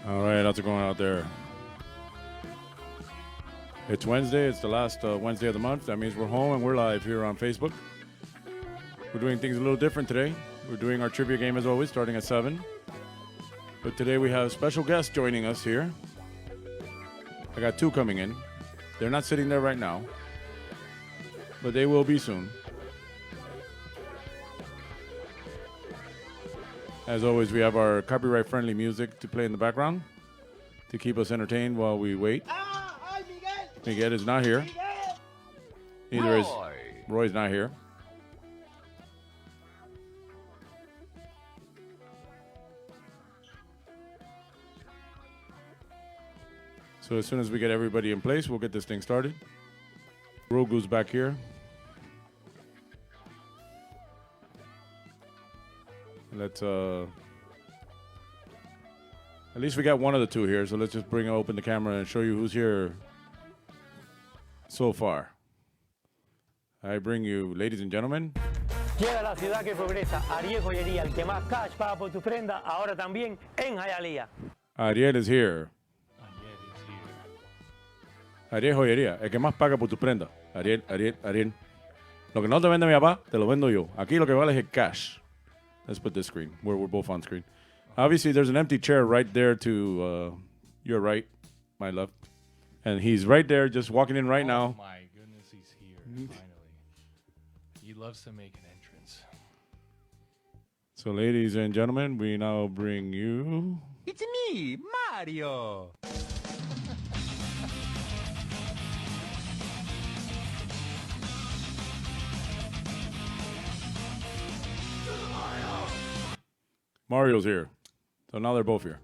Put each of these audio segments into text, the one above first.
All right, how's it going out there? It's Wednesday. It's the last Wednesday of the month. That means we're home and we're live here on Facebook. We're doing things a little different today. We're doing our trivia game as always, starting at 7. But today we have special guests joining us here. I got 2 coming in. They're not sitting there right now, but they will be soon. As always, we have our copyright-friendly music to play in the background to keep us entertained while we wait. Miguel is not here. Neither is Roy's not here. So as soon as we get everybody in place, we'll get this thing started. Rogu's back here. Let's at least we got one of the 2 here, so let's just open the camera and show you who's here so far. I bring you, ladies and gentlemen. Llega la ciudad que progresa, Ariel Joyería, el que más cash paga por tu prenda, ahora también en Hialeah. Ariel is here. Ariel Joyería, el que más paga por tu prenda. Ariel. Lo que no te vende mi papá, te lo vendo yo. Aquí lo que vale es el cash. Let's put this screen where we're both on screen. Obviously, there's an empty chair right there to your right, my left. And he's right there just walking in right now. Oh, my goodness, he's here, finally. He loves to make an entrance. So, ladies and gentlemen, we now bring you... It's me, Mario. Mario's here. So now they're both here.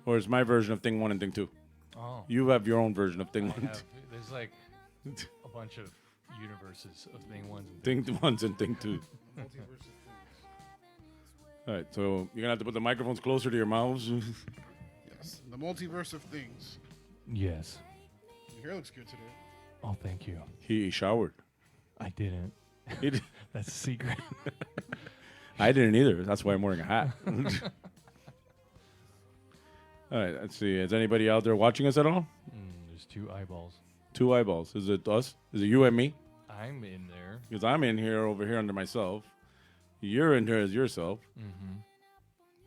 Or it's my version of Thing 1 and Thing 2. Oh. You have your own version of Thing 1 and There's like a bunch of universes of Thing 1s and Thing 1s and Thing 2. All right, so you're going to have to put the microphones closer to your mouths. Yes, the multiverse of things. Yes. Your hair looks good today. Oh, thank you. He showered. I didn't. He did. That's a secret. I didn't either. That's why I'm wearing a hat. All right, let's see. Is anybody out there watching us at all? There's 2 eyeballs. 2 eyeballs. Is it us? Is it you and me? I'm in there. Because I'm in here, over here under myself. You're in here as yourself. Mm-hmm.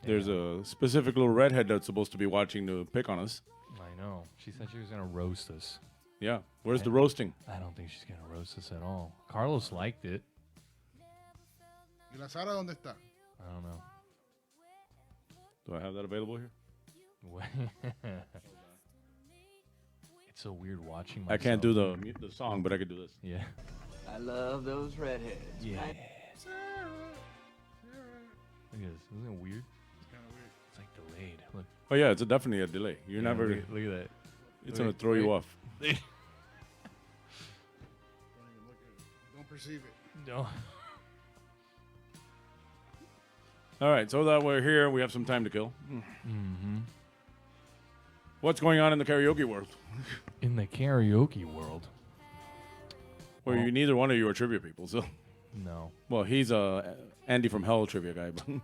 There's a specific little redhead that's supposed to be watching to pick on us. I know. She said she was going to roast us. Yeah. Where's the roasting? I don't think she's going to roast us at all. Carlos liked it. ¿Y la Sara dónde está? I don't know. Do I have that available here? It's so weird watching I myself. can't do the song, but I could do this. Yeah. I love those redheads. Yeah. Look at this. Isn't it weird? It's kind of weird. It's like delayed. Look. Oh, yeah, it's definitely a delay. You're Yeah, never... Look at that. It's going to throw you off. Don't even look at it. Don't perceive it. No. All right, so that we're here, we have some time to kill. Mm-hmm. What's going on in the karaoke world? In the karaoke world. Well, you neither one of you are trivia people, so... No. Well, he's Andy from Hell trivia guy. But Oh,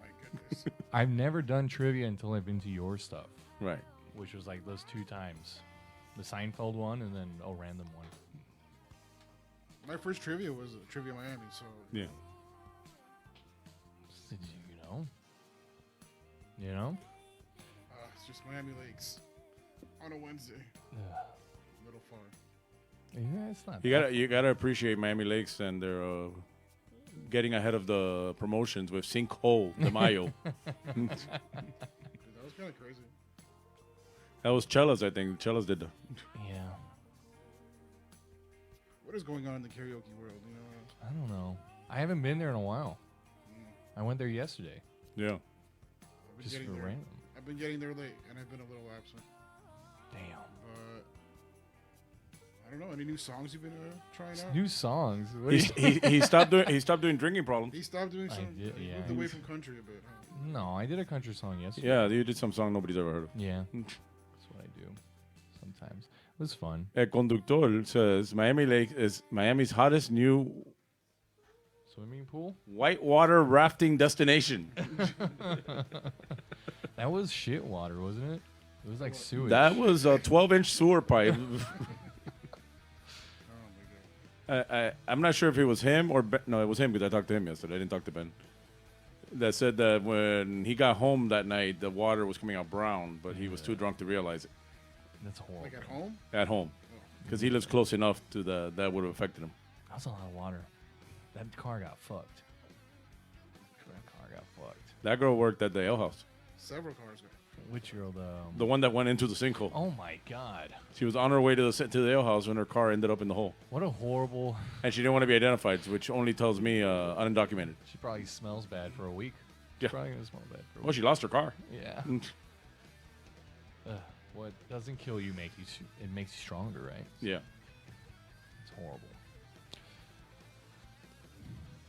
my goodness. I've never done trivia until I've been to your stuff, right. which was like those 2 times. The Seinfeld one and then a random one. My first trivia was Trivia Miami, so... Yeah. You know? It's just Miami Lakes on a Wednesday. A little far. Yeah, it's not. You gotta appreciate Miami Lakes and their getting ahead of the promotions with Sinkhole de Mayo. Dude, that was kind of crazy. That was Chella's, I think. Chella's did the... Yeah. What is going on in the karaoke world? You know, I don't know. I haven't been there in a while. I went there yesterday. Yeah. I've been Just getting for there. random. I've been getting there late, and I've been a little absent. Damn. But I don't know. Any new songs you've been trying out? New songs. What He stopped doing drinking problems. He stopped doing I some. did, He yeah. moved away from country a bit. Huh? No, I did a country song yesterday. Yeah, you did some song nobody's ever heard of. Yeah. That's what I do sometimes. It was fun. El Conductor says Miami Lake is Miami's hottest new Swimming pool? whitewater rafting destination. That was was shit water, wasn't it? It was like sewage. That was a 12-inch sewer pipe. Oh my god. I'm not sure if it was him or Ben. No, it was him because I talked to him yesterday. I didn't talk to Ben. That said that when he got home that night, the water was coming out brown, but he was too drunk to realize it That's horrible. Like at home? at home because he lives close enough to that would have affected him. That's a lot of water. That car got fucked. That car got fucked. That girl worked at the ale house, Several cars got. Which girl? the one that went into the sinkhole. Oh my god! She was on her way to the ale house when her car ended up in the hole, What a horrible. and she didn't want to be identified, which only tells me undocumented. She probably smells bad for a week. Yeah. Probably gonna smell bad for a Well, week. she lost her car. Yeah. What doesn't kill you makes you. It makes you stronger, right? Yeah. It's horrible.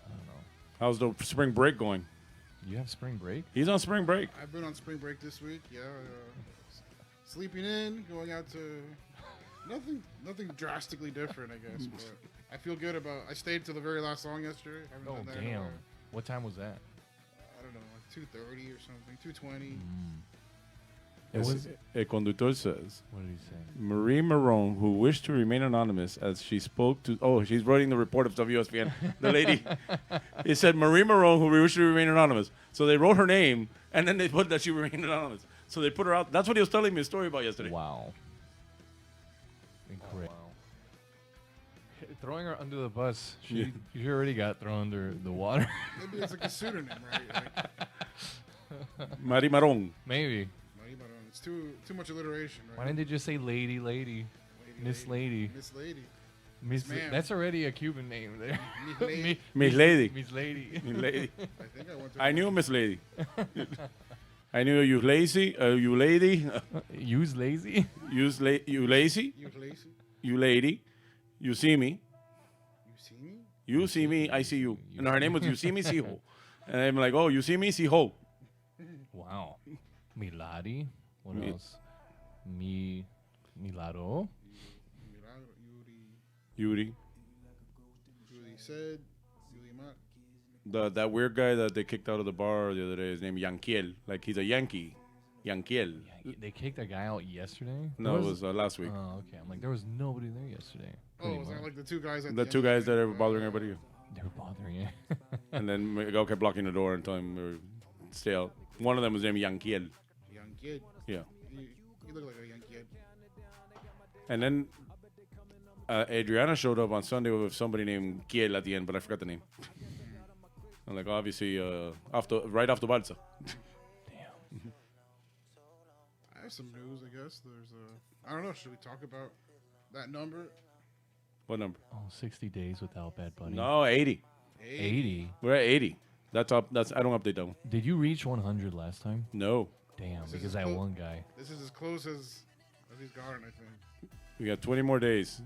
I don't know. How's the spring break going? You have spring break? He's on spring break. I've been on spring break this week. Yeah, sleeping in, going out to nothing drastically different, I guess. But I feel good about. I stayed till the very last song yesterday. I haven't Oh done that in a damn! while. What time was that? I don't know, like 2:30 or something, 2:20. It was. El conductor says, What did he say? Marie Marone, who wished to remain anonymous as she spoke to... Oh, she's writing the report of WSPN. The lady... It said Marie Marone, who wished to remain anonymous. So they wrote her name, and then they put that she remained anonymous. So they put her out. That's what he was telling me a story about yesterday. Wow. Incredible. Throwing her under the bus. She already got thrown under the water. Maybe it's like a pseudonym, right? Like, Marie Marone. Maybe. it's too much alliteration, right? Why didn't they just say lady, Miss Lady? Miss Lady. Miss. Ma'am. That's already a Cuban name there. Miss Lady. Miss Lady. Miss Lady. Miss Lady. I think I went to. I knew Miss Lady. I knew you lazy, you lady, Use lazy. you lazy, You lazy? you lady, you see me, You see me? you see me, I see you. And her name was You See Me, See Ho. And I'm like, oh, you see me, see ho. Wow. Milady. What Mi- else? Milado. Milagro, Yuri. Yuri said, Yuri Mat. That weird guy that they kicked out of the bar the other day is named Yankiel. Like he's a Yankee. Yankiel. They kicked a guy out yesterday. No, it was last week. Oh, okay. I'm like, there was nobody there yesterday. Oh, Pretty was that much. like the two guys at The the two end of guys that night? are bothering everybody. They were bothering you. And then Miguel kept blocking the door and telling him to stay out. One of them was named Yankiel. Young kid. Yeah. You look like a young kid. And then Adriana showed up on Sunday with somebody named Kiel at the end, but I forgot the name. I'm like, obviously, right off the balsa. I have some news, I guess. There's I don't know. Should we talk about that number? What number? Oh, 60 days without Bad Bunny. No, 80. 80. We're at 80. That's up. I don't update that one. Did you reach 100 last time? No. Damn, This because is that cool. one guy. This is as close as he's gotten, I think. We got 20 more days.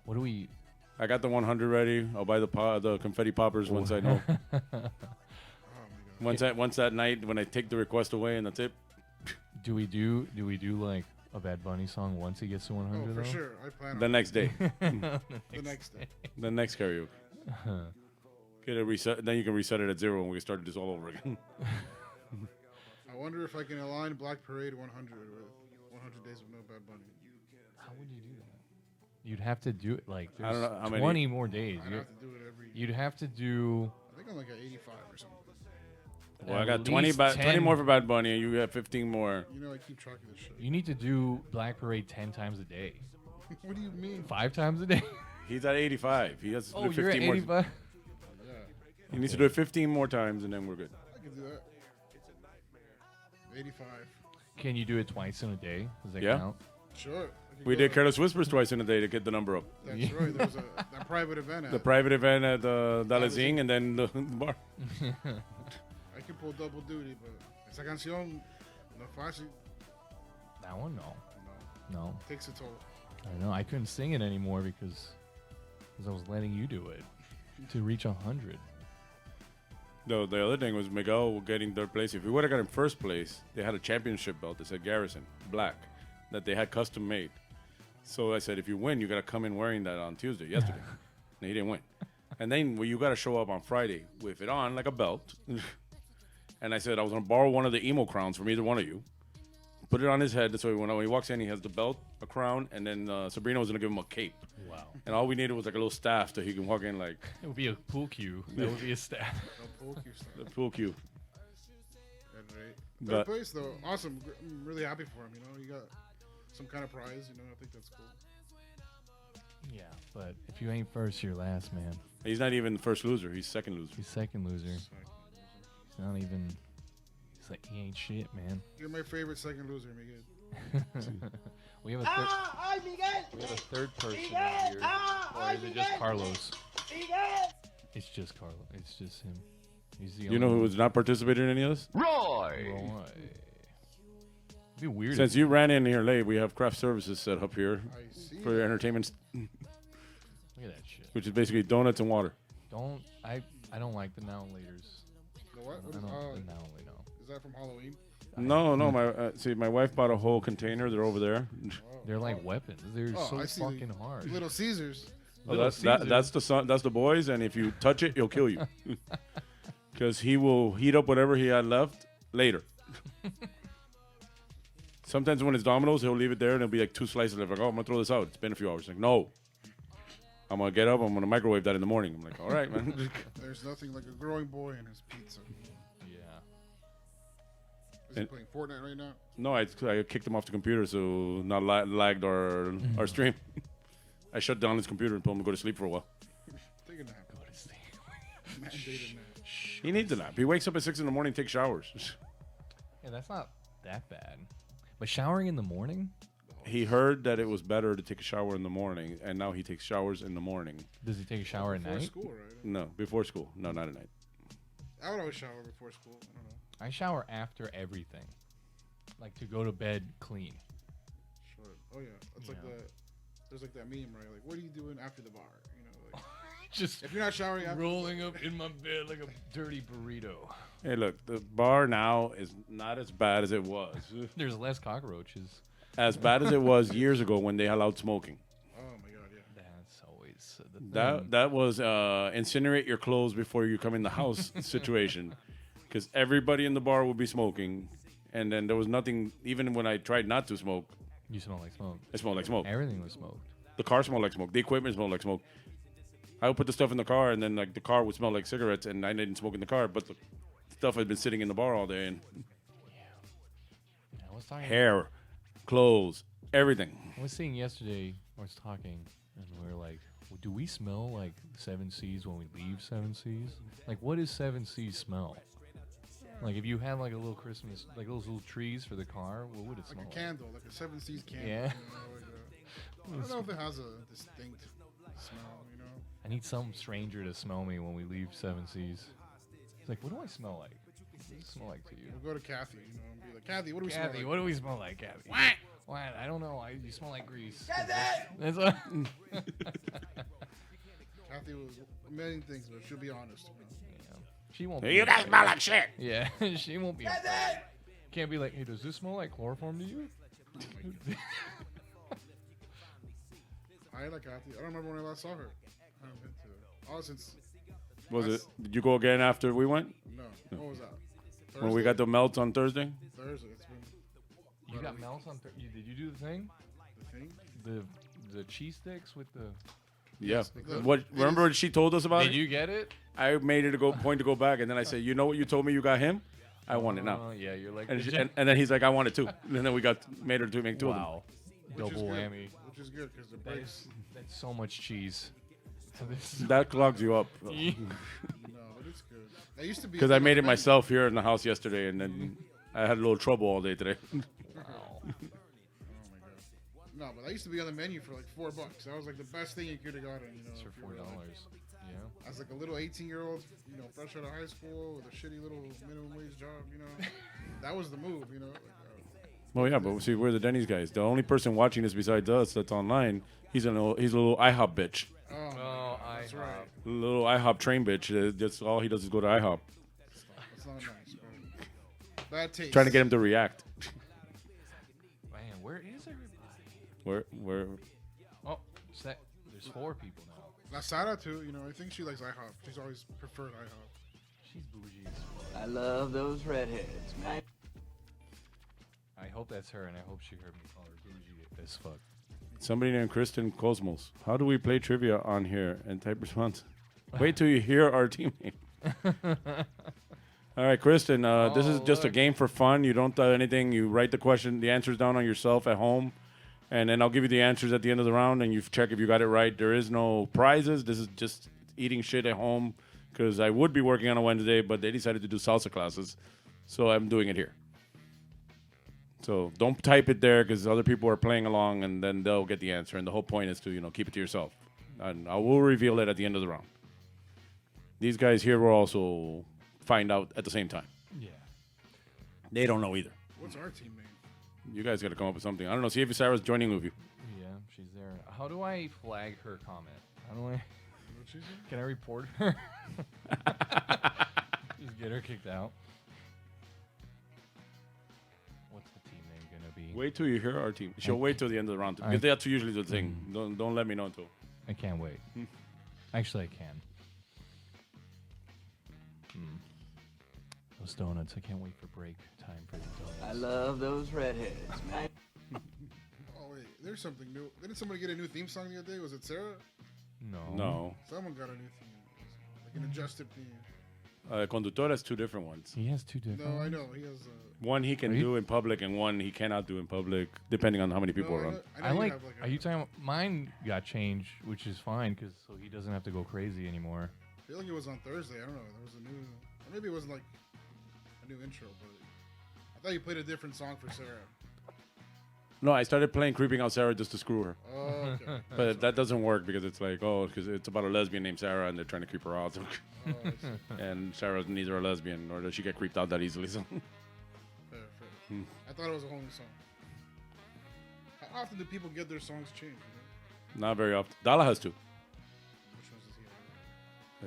What do we? I got the 100 ready. I'll buy the confetti poppers once I know. Oh my god. once that night when I take the request away and that's it. Do we do like a Bad Bunny song once he gets to 100? Oh, for though? sure. I plan The on next day. the next day. The next karaoke. Get a reset. Then you can reset it at 0 and we can start this all over again. I wonder if I can align Black Parade 100 with 100 Days of No Bad Bunny. How would you do that? You'd have to do it like I don't there's know how many- 20 more days. I'd have to do it every. You'd have to do. I think I'm like at 85 or something. Well, I at got 20, least 20 10 more for Bad Bunny, and you got 15 more. You know, I keep track of this shit. You need to do Black Parade 10 times a day. What do you mean? 5 times a day. He's at 85. He has to Oh, do you're at 15 more. 85. Yeah, He needs to do it 15 more times, and then we're good. I can do that. 85. Can you do it twice in a day? Does that Yeah. count? Sure. I can We go did to- Careless Whispers twice in a day to get the number up. That's right. There was that private event. The At, private event at Dalazing and then the bar. I can pull double duty, but esa canción no es fácil. That one, no. No, No. takes a toll. I know. I couldn't sing it anymore because I was letting you do it to reach 100. No, the other thing was Miguel getting third place. If we would have got in first place, they had a championship belt that said Garrison, black, that they had custom made. So I said, if you win, you got to come in wearing that on Tuesday, yesterday. And he didn't win. And then you got to show up on Friday with it on like a belt. And I said I was going to borrow one of the emo crowns from either one of you. Put it on his head. So when he walks in, he has the belt, a crown, and then Sabrina was going to give him a cape. Wow. And all we needed was like a little staff so he can walk in like It would be a pool cue. That would be a staff. No poke you stuff. the pool cue. That's right. But- Third place though, awesome. I'm really happy for him. You know, he got some kind of prize. You know, I think that's cool. Yeah, but if you ain't first, you're last, man. He's not even the first loser. He's second loser. He's second loser. He's not even. He's like, he ain't shit, man. You're my favorite second loser, Miguel. We have a third person in here. Or is it just Carlos? It's just Carlos. It's just him. He's the You know only who was not participating in any of this? Roy. Roy. It'd be weird. Since you ran in here late, we have craft services set up here I see. for your entertainment, Look at that shit. which is basically donuts and water. I don't like the now and laters. The what? I don't the now and later. Is that from Halloween? No, my wife bought a whole container. They're over there. They're like weapons. They're Oh, so I see. fucking hard. Little Caesars. Oh, Little that's the son. That's the boys, and if you touch it, he'll kill you. Because he will heat up whatever he had left later. Sometimes when it's Domino's, he'll leave it there, and it'll be like 2 slices left. Like, oh, I'm gonna throw this out. It's been a few hours. Like, no, I'm gonna get up. I'm gonna microwave that in the morning. I'm like, all right, man. There's nothing like a growing boy and his pizza. Yeah. Is he And- playing Fortnite right now? No, I kicked him off the computer, so not lagged our stream. I shut down his computer and told him to go to sleep for a while. Take a nap. Go to sleep. Mandated nap. He needs a nap. He wakes up at 6 in the morning, takes showers. Yeah, that's not that bad. But showering in the morning? He heard that it was better to take a shower in the morning, and now he takes showers in the morning. Does he take a shower at Before night? school, right? No, before school. No, not at night. I would always shower before school. I don't know. I shower after everything. Like to go to bed clean. Short. Oh yeah, it's like Yeah. there's like that meme, right? Like, what are you doing after the bar? You know, like Just if you're not showering after, rolling up in my bed like a dirty burrito. Hey, look, the bar now is not as bad as it was. There's less cockroaches. As bad as it was years ago when they allowed smoking. oh my god, yeah. That's always the thing. That was incinerate your clothes before you come in the house situation. Because everybody in the bar would be smoking. And then there was nothing, even when I tried not to smoke, You smell like smoke. it smelled like smoke. Everything was smoked. The car smelled like smoke. The equipment smelled like smoke. I would put the stuff in the car, and then like the car would smell like cigarettes, and I didn't smoke in the car, but the stuff had been sitting in the bar all day, and Yeah, I was talking. hair, clothes, everything. I was seeing yesterday. I was talking, and we were like, well, "Do we smell like Seven Seas when we leave Seven Seas? Like, what does Seven Seas smell? Like, if you had like a little Christmas, like those little trees for the car, what would it Like smell a like? candle, like a Seven Seas candle. Yeah. You know, like I don't know if it has a distinct smell. You know. I need some stranger to smell me when we leave Seven Seas. It's like, what do I smell like? What does it smell like to you? We'll go to Kathy, you know, and be like, Kathy, what do we smell Kathy, like? what do we smell like, Kathy? What? I don't know. You smell like grease. That's what. Kathy was a million things, but she'll be honest. You know? She won't. You guys smell like shit. Yeah, she won't be. Afraid. Can't be like, hey, does this smell like chloroform to you? I like Kathy. I don't remember when I last saw her. I haven't been to. Oh, since Was it? Did you go again after we went? no. What was that? Thursday? When we got the melts on Thursday? Thursday. It's been You got melts on. Did you do the thing? the thing. The cheese sticks with the. Yeah. the- What? it Remember is- what she told us about Did it? you get it? I made it a point to go back, and then I said, "You know what? You told me you got him. I want it now." Yeah, you're like. And, the she, gen- and then he's like, "I want it too." And then we made her to make two of them. wow, Which is double good, whammy. Which is good because the That breaks. is, that's so much cheese. So this That clogs you up. No, but it's good. I used to be Because I made it myself here in the house yesterday, and then I had a little trouble all day today. wow. Oh my god. No, but I used to be on the menu for like $4. That was like the best thing you could have gotten. You know, It's for if you were, $4. like, Yeah. as like a little 18-year-old, you know, fresh out of high school with a shitty little minimum wage job. You know, that was the move. You know. Like, Well, yeah, but see, we're the Denny's guys. The only person watching this besides us that's online, he's a little IHOP bitch. oh, that's right. Little IHOP train bitch. That's all he does is go to IHOP. That's not nice. Bro. Bad taste. Trying to get him to react. Man, where is everybody? Where? Oh, there's 4 people now. La Sara too. You know, I think she likes IHOP. She's always preferred IHOP. She's bougie as fuck. I love those redheads, man. I hope that's her, and I hope she heard me call her bougie as fuck. Somebody named Kristen Cosmos. How do we play trivia on here? And type response. Wait till you hear our team name. All right, Kristen. This is just a look. game for fun. You don't do anything. You write the answers down on yourself at home, and then I'll give you the answers at the end of the round, and you check if you got it right. There is no prizes. This is just eating shit at home because I would be working on a Wednesday, but they decided to do salsa classes, so I'm doing it here. So don't type it there because other people are playing along, and then they'll get the answer. And the whole point is to keep it to yourself. And I will reveal it at the end of the round. These guys here will also find out at the same time. Yeah. They don't know either. What's our team name? You guys got to come up with something. I don't know. See if Sarah's joining with you. Yeah, she's there. How do I flag her comment? How do I? What she said? Can I report her? Just get her kicked out. What's the team name gonna be? Wait till you hear our team. She'll wait till the end of the round. I- Because that's usually the thing. Don't let me know until. I can't wait. Actually, I can. Those donuts. I can't wait for break time for the donuts. I love those redheads, man. Oh wait, there's something new. Didn't somebody get a new theme song the other day? Was it Sarah? No. No. Someone got a new theme, like an adjusted theme. Conductor has two different ones. He has two different. No, I ones? know he has. One he can Are you- do in public, and one he cannot do in public, depending on how many people no, are on. know I you like. have, Are you talking? Mine got changed, which is fine, because so he doesn't have to go crazy anymore. I feel like it was on Thursday. I don't know. There was a new, or maybe it wasn't like a new intro, but I thought you played a different song for Sarah. No, I started playing Creeping Out Sarah just to screw her. Oh, okay. But that doesn't work because it's like, because it's about a lesbian named Sarah and they're trying to creep her out. Oh, I see. And Sarah neither a lesbian nor does she get creeped out that easily. So Fair. I thought it was a whole new song. How often do people get their songs changed? You know? not very often. Dala has two. Which ones is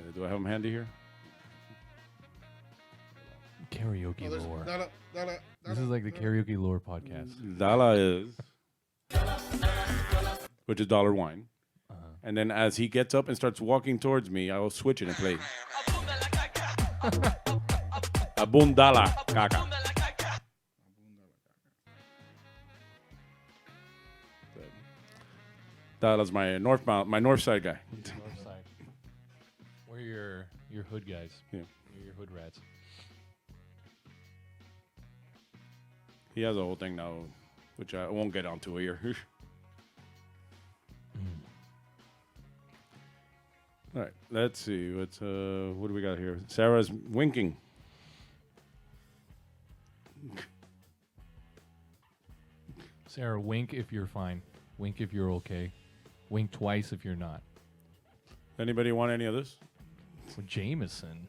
he? Do I have them handy here? Karaoke Oh, there's lore. Dala. This is like the karaoke lore podcast. Dala is, which is dollar wine. Uh-huh. And then as he gets up and starts walking towards me, I will switch it and play. Abundala caca. Dala's my north side guy. North side. We're your hood guys. Yeah. We're your hood rats. He has a whole thing now, which I won't get onto here. All right, let's see. What do we got here? Sarah's winking. Sarah, wink if you're fine. Wink if you're okay. Wink twice if you're not. Anybody want any of this? Well, Jameson,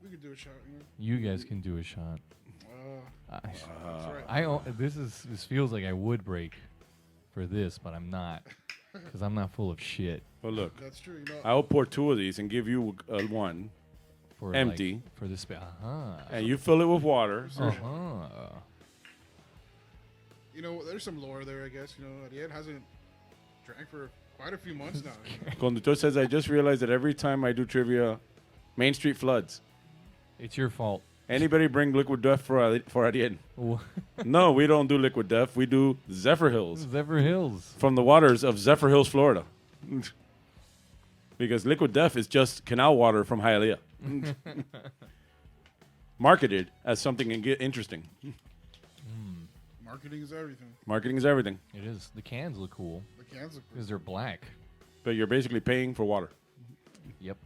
We could do a shot. You know? you guys can do a shot. That's right. This feels like I would break for this, but I'm not, because I'm not full of shit. Well, look, That's true. You know, I'll pour two of these and give you one, For Empty. like, for this. and you fill it with water. you know, there's some lore there, I guess. You know, Ariel hasn't drank for quite a few months now. You know? Conductor says, I just realized that every time I do trivia, Main Street floods. It's your fault. Anybody bring Liquid Death for Ariel? Wha- No, we don't do Liquid Death. We do Zephyr Hills Zephyr Hills. from the waters of Zephyr Hills, Florida. Because Liquid Death is just canal water from Hialeah. Marketed as something interesting. Marketing is everything. Marketing is everything. It is. The cans look cool The cans look because they're black. But you're basically paying for water. Yep.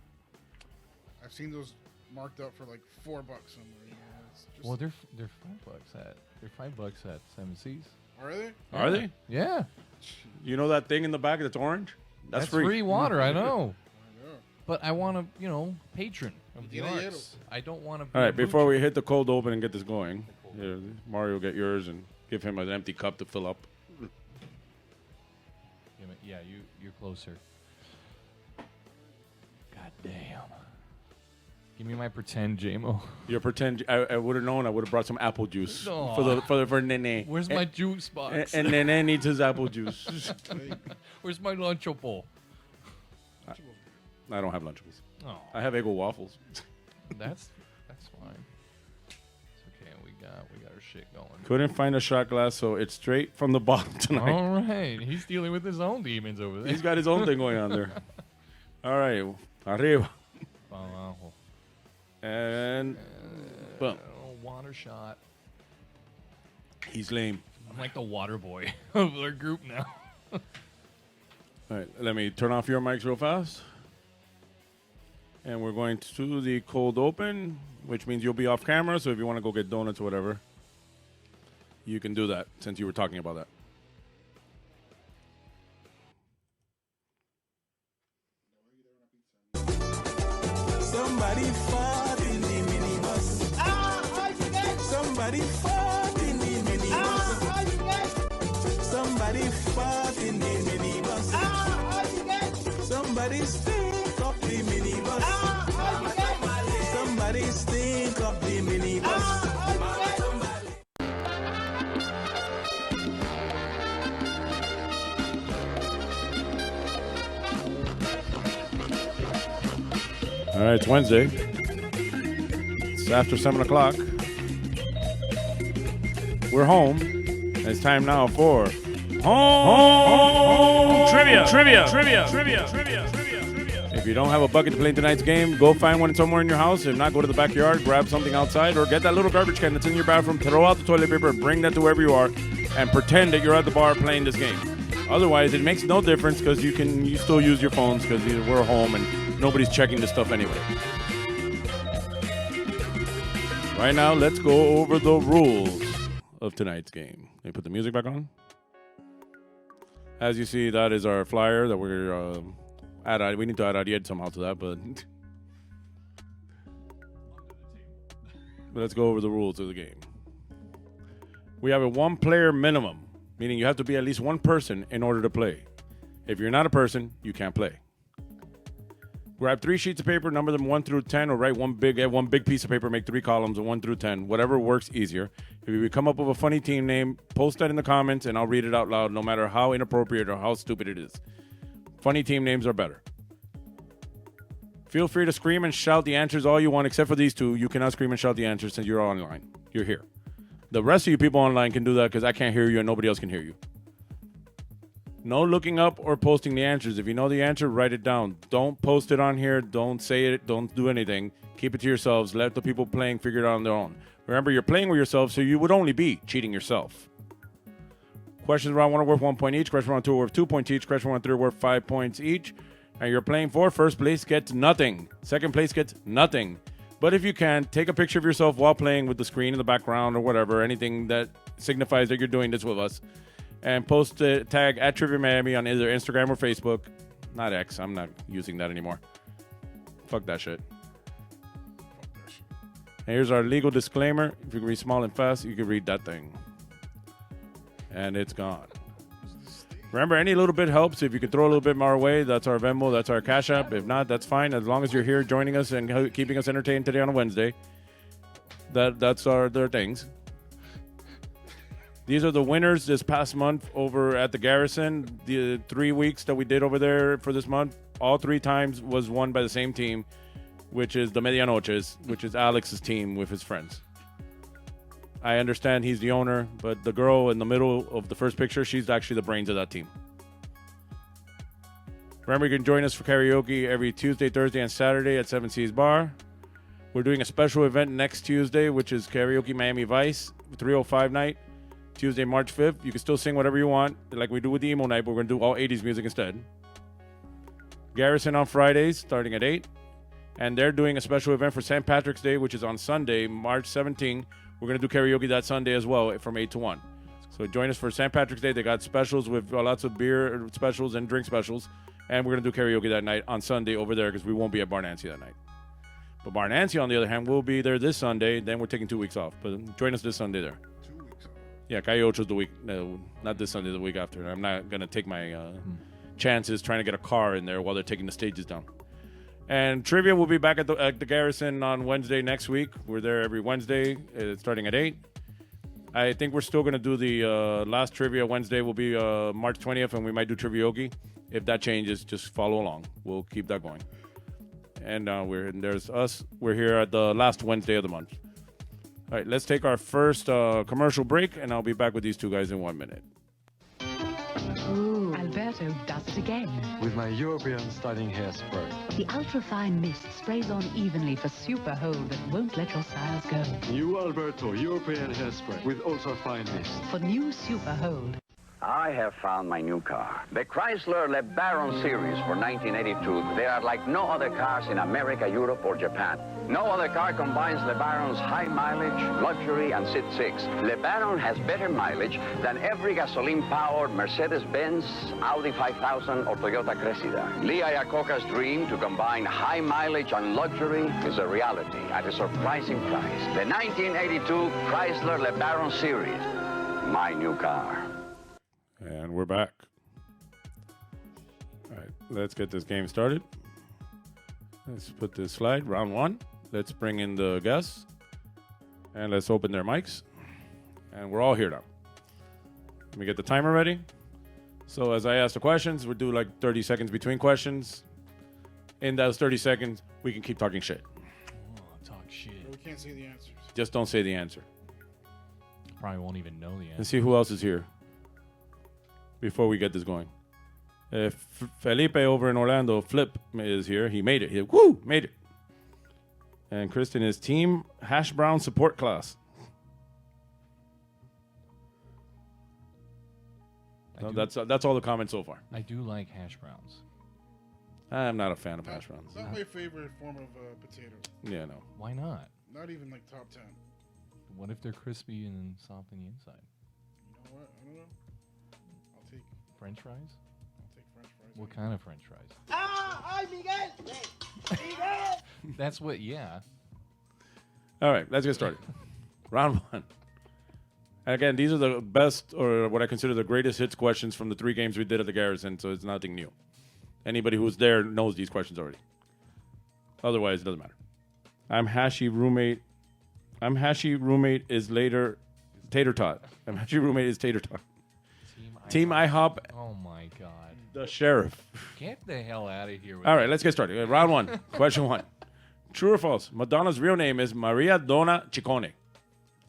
I've seen those marked up for like $4 somewhere. You know? It's just, Well, they're $5 at Seven Seas. are they? Are they? Yeah. You know that thing in the back that's orange? That's free. water. I know. I know. But I want to, patron of the Yeah, yeah. arts. I don't want to. All right, before we hit the cold open and get this going, here, Mario, get yours and give him an empty cup to fill up. Yeah, you're closer. God damn. Give me my pretend JMO. You pretend I would have known. I would have brought some apple juice Aw. for Nene. Where's my juice box? And Nene needs his apple juice. Where's my Lunchable? I don't have Lunchables. Oh, I have Eggo waffles. That's fine. It's okay. We got our shit going. Couldn't find a shot glass, so it's straight from the bottom tonight. All right. He's dealing with his own demons over there. He's got his own thing going on there. All right, arriba. Abajo. And boom. Water shot. He's lame. I'm like the water boy of our group now. All right, let me turn off your mics real fast. And we're going to the cold open, which means you'll be off camera. So if you want to go get donuts or whatever, you can do that since you were talking about that. Somebody fought in the minibus. Somebody fought in the minibus. Somebody fought in the minibus. Somebody stink up the minibus. Somebody stink up the minibus. All right, it's Wednesday. It's after 7 o'clock. We're home. It's time now for home trivia. If you don't have a bucket to play in tonight's game, go find one somewhere in your house. If not, go to the backyard, grab something outside, or get that little garbage can that's in your bathroom, throw out the toilet paper, and bring that to wherever you are, and pretend that you're at the bar playing this game. Otherwise, it makes no difference because you still use your phones because we're home and nobody's checking this stuff anyway. Right now, let's go over the rules of tonight's game. Let me put the music back on. As you see, that is our flyer that we're we need to add Ariel somehow to that, but let's go over the rules of the game. We have a one-player minimum, meaning you have to be at least one person in order to play. If you're not a person, you can't play. Grab 3 sheets of paper, number them 1 through 10, or write one big piece of paper, make 3 columns of 1 through 10, whatever works easier. If you come up with a funny team name, post that in the comments, and I'll read it out loud, no matter how inappropriate or how stupid it is. Funny team names are better. Feel free to scream and shout the answers all you want, except for these two. You cannot scream and shout the answers since you're online. You're here. The rest of you people online can do that because I can't hear you and nobody else can hear you. No looking up or posting the answers. If you know the answer, write it down. Don't post it on here. Don't say it. Don't do anything. Keep it to yourselves. Let the people playing figure it out on their own. Remember, you're playing with yourself, so you would only be cheating yourself. Questions round 1 are worth 1 point each. Questions round 2 are worth 2 points each. Questions round 3 are worth 5 points each. And you're playing for first place gets nothing. Second place gets nothing. But if you can, take a picture of yourself while playing with the screen in the background or whatever, anything that signifies that you're doing this with us. And post a tag at Trivia Miami on either Instagram or Facebook. Not X. I'm not using that anymore. Fuck that shit. And here's our legal disclaimer. If you can read small and fast, you can read that thing. And it's gone. Remember, any little bit helps. If you can throw a little bit more away, that's our Venmo, that's our Cash App. If not, that's fine. As long as you're here joining us and keeping us entertained today on a Wednesday, that's their things. These are the winners this past month over at the Garrison. The 3 weeks that we did over there for this month, all 3 times was won by the same team, which is the Medianoches, which is Alex's team with his friends. I understand he's the owner, but the girl in the middle of the first picture, she's actually the brains of that team. Remember, you can join us for karaoke every Tuesday, Thursday, and Saturday at 7 Seas Bar. We're doing a special event next Tuesday, which is Karaoke Miami Vice, 305 night, Tuesday, March 5th. You can still sing whatever you want, like we do with the emo night, but we're going to do all 80s music instead. Garrison on Fridays, starting at 8. And they're doing a special event for St. Patrick's Day, which is on Sunday, March 17th. We're going to do karaoke that Sunday as well from 8 to 1. So join us for St. Patrick's Day. They got specials with lots of beer specials and drink specials. And we're going to do karaoke that night on Sunday over there because we won't be at Bar Nancy that night. But Bar Nancy, on the other hand, will be there this Sunday. Then we're taking 2 weeks off. But join us this Sunday there. 2 weeks off. Yeah, Calle Ocho's the week. No, not this Sunday, the week after. I'm not going to take my chances trying to get a car in there while they're taking the stages down. And trivia will be back at the Garrison on Wednesday next week. We're there every Wednesday, starting at 8. I think we're still going to do the last trivia Wednesday will be March 20th, and we might do Trivioki. If that changes, just follow along. We'll keep that going. and there's us. We're here at the last Wednesday of the month. All right, let's take our first commercial break, and I'll be back with these two guys in 1 minute. Ooh, Alberto does it again. With my European styling hairspray. The ultra-fine mist sprays on evenly for super hold that won't let your styles go. New Alberto European hairspray with ultra fine mist. For new super hold. I have found my new car. The Chrysler LeBaron series for 1982. They are like no other cars in America, Europe, or Japan. No other car combines LeBaron's high mileage, luxury, and Sit 6. LeBaron has better mileage than every gasoline-powered Mercedes-Benz, Audi 5000, or Toyota Cressida. Lee Iacocca's dream to combine high mileage and luxury is a reality at a surprising price. The 1982 Chrysler LeBaron series. My new car. And we're back. All right, let's get this game started. Let's put this slide, round one. Let's bring in the guests. And let's open their mics. And we're all here now. Let me get the timer ready. So as I ask the questions, we'll do like 30 seconds between questions. In those 30 seconds, we can keep talking shit. Oh, talk shit. We can't see the answers. Just don't say the answer. Probably won't even know the answer. Let's see who else is here before we get this going. Felipe over in Orlando, Flip is here. He made it. Made it. And Kristen is team hash brown support class. No, that's all the comments so far. I do like hash browns. I'm not a fan of hash browns. Not my favorite form of potatoes. Yeah, no. Why not? Not even like top 10. What if they're crispy and soft on the inside? You know what? I don't know. I'll take French fries? French fries. What kind of French fries? ¡Ay, Miguel! ¡Miguel! That's what, yeah. All right, let's get started. Round one. And again, these are the best, or what I consider the greatest hits questions from the 3 games we did at the Garrison, so it's nothing new. Anybody who's there knows these questions already. Otherwise, it doesn't matter. I'm Hashi roommate is later Tater Tot. I'm Hashi roommate is Tater Tot. Team IHOP. Oh my God. The sheriff. Get the hell out of here. With All right, let's get started. Round one. Question one. True or false? Madonna's real name is Maria Donna Ciccone.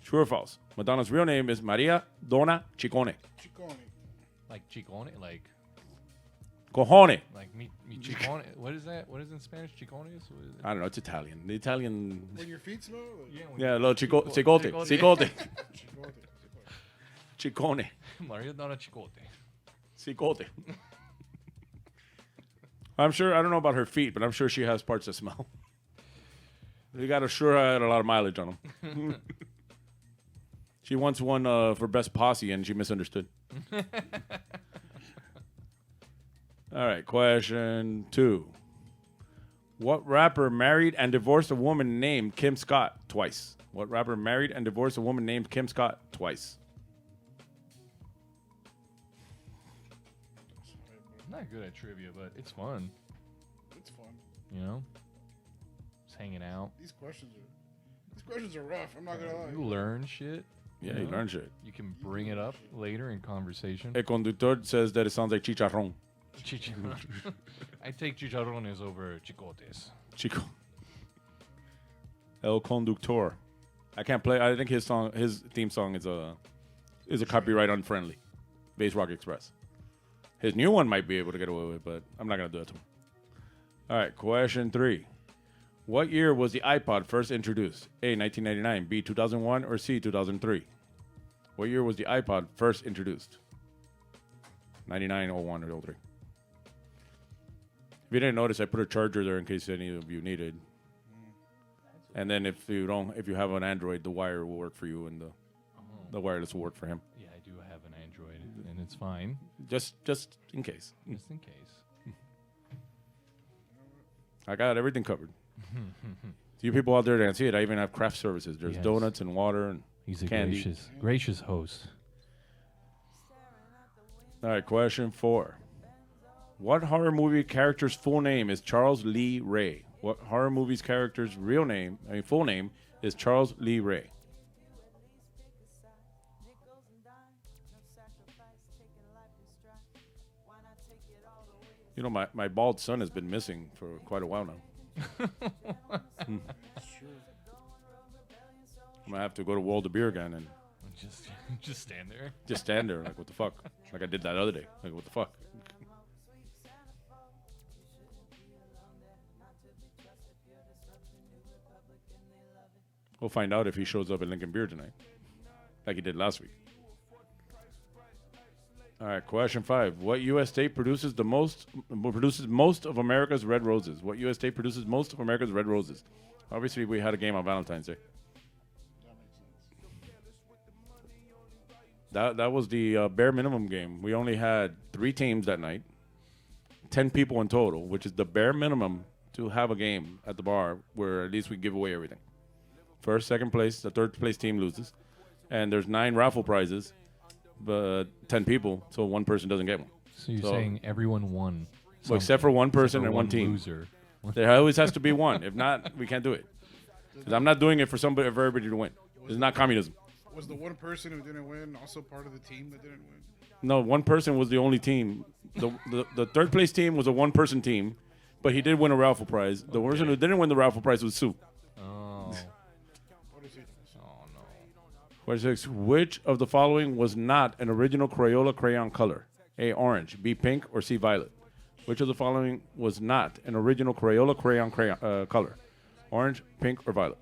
True or false? Madonna's real name is Maria Donna Ciccone. Ciccone. Like chicone? Like Cojone. mi chicone? What is that? What is in Spanish? Chicones? What is it? I don't know. It's Italian. The Italian. When your feet smell? Like, Yeah, a little cicote. Cicote. Ciccone. Maria Donna Chicote. Cicote. I'm sure, I don't know about her feet, but I'm sure she has parts that smell. You got to sure had a lot of mileage on them. She once won for Best Posse, and she misunderstood. All right, question 2. What rapper married and divorced a woman named Kim Scott twice? What rapper married and divorced a woman named Kim Scott twice? I'm not good at trivia, but it's fun. it's fun. You know? Just hanging out. These questions are rough. I'm not gonna lie. You learn shit. Yeah, you learn shit. You can bring it up later in conversation. El conductor says that it sounds like chicharrón. I take chicharrones over chicotes. Chico. El conductor. I can't play. I think his theme song is a copyright unfriendly. Base Rock Express. His new one might be able to get away with it, but I'm not gonna do that to him. All right, question 3. What year was the iPod first introduced? A, 1999, B, 2001, or C, 2003? What year was the iPod first introduced? 99, 01, or 03? If you didn't notice, I put a charger there in case any of you needed. And then if you have an Android, the wire will work for you, and the wireless will work for him. Yeah, I do have an Android, and it's fine. Just in case. Just in case. I got everything covered. To you people out there that can see it, I even have craft services. There's donuts and water and He's a candy. gracious host. All right, question 4. What horror movie character's full name is Charles Lee Ray? What horror movie's character's full name is Charles Lee Ray? You know, my bald son has been missing for quite a while now. I'm gonna have to go to World of Beer again and Just stand there. just stand there like, what the fuck? Like I did that other day. Like, what the fuck? We'll find out if he shows up at Lincoln Beer tonight, like he did last week. All right, question 5. What U.S. state produces most of America's red roses? What U.S. state produces most of America's red roses? Obviously, we had a game on Valentine's Day. That was the bare minimum game. We only had 3 teams that night, 10 people in total, which is the bare minimum to have a game at the bar where at least we give away everything. First, second place, the third place team loses, and there's 9 raffle prizes, but 10 people, so one person doesn't get one. So you're saying everyone won? Well, except for one person and one team. Loser. There always has to be one. If not, we can't do it. Because I'm not doing it for everybody to win. It's not communism. Was the one person who didn't win also part of the team that didn't win? No, one person was the only team. The third place team was a one-person team, but he did win a raffle prize. The person who didn't win the raffle prize was Sue. Oh. What is it? Oh, no. Question 6. Which of the following was not an original Crayola crayon color? A, orange, B, pink, or C, violet? Which of the following was not an original Crayola crayon color? Orange, pink, or violet?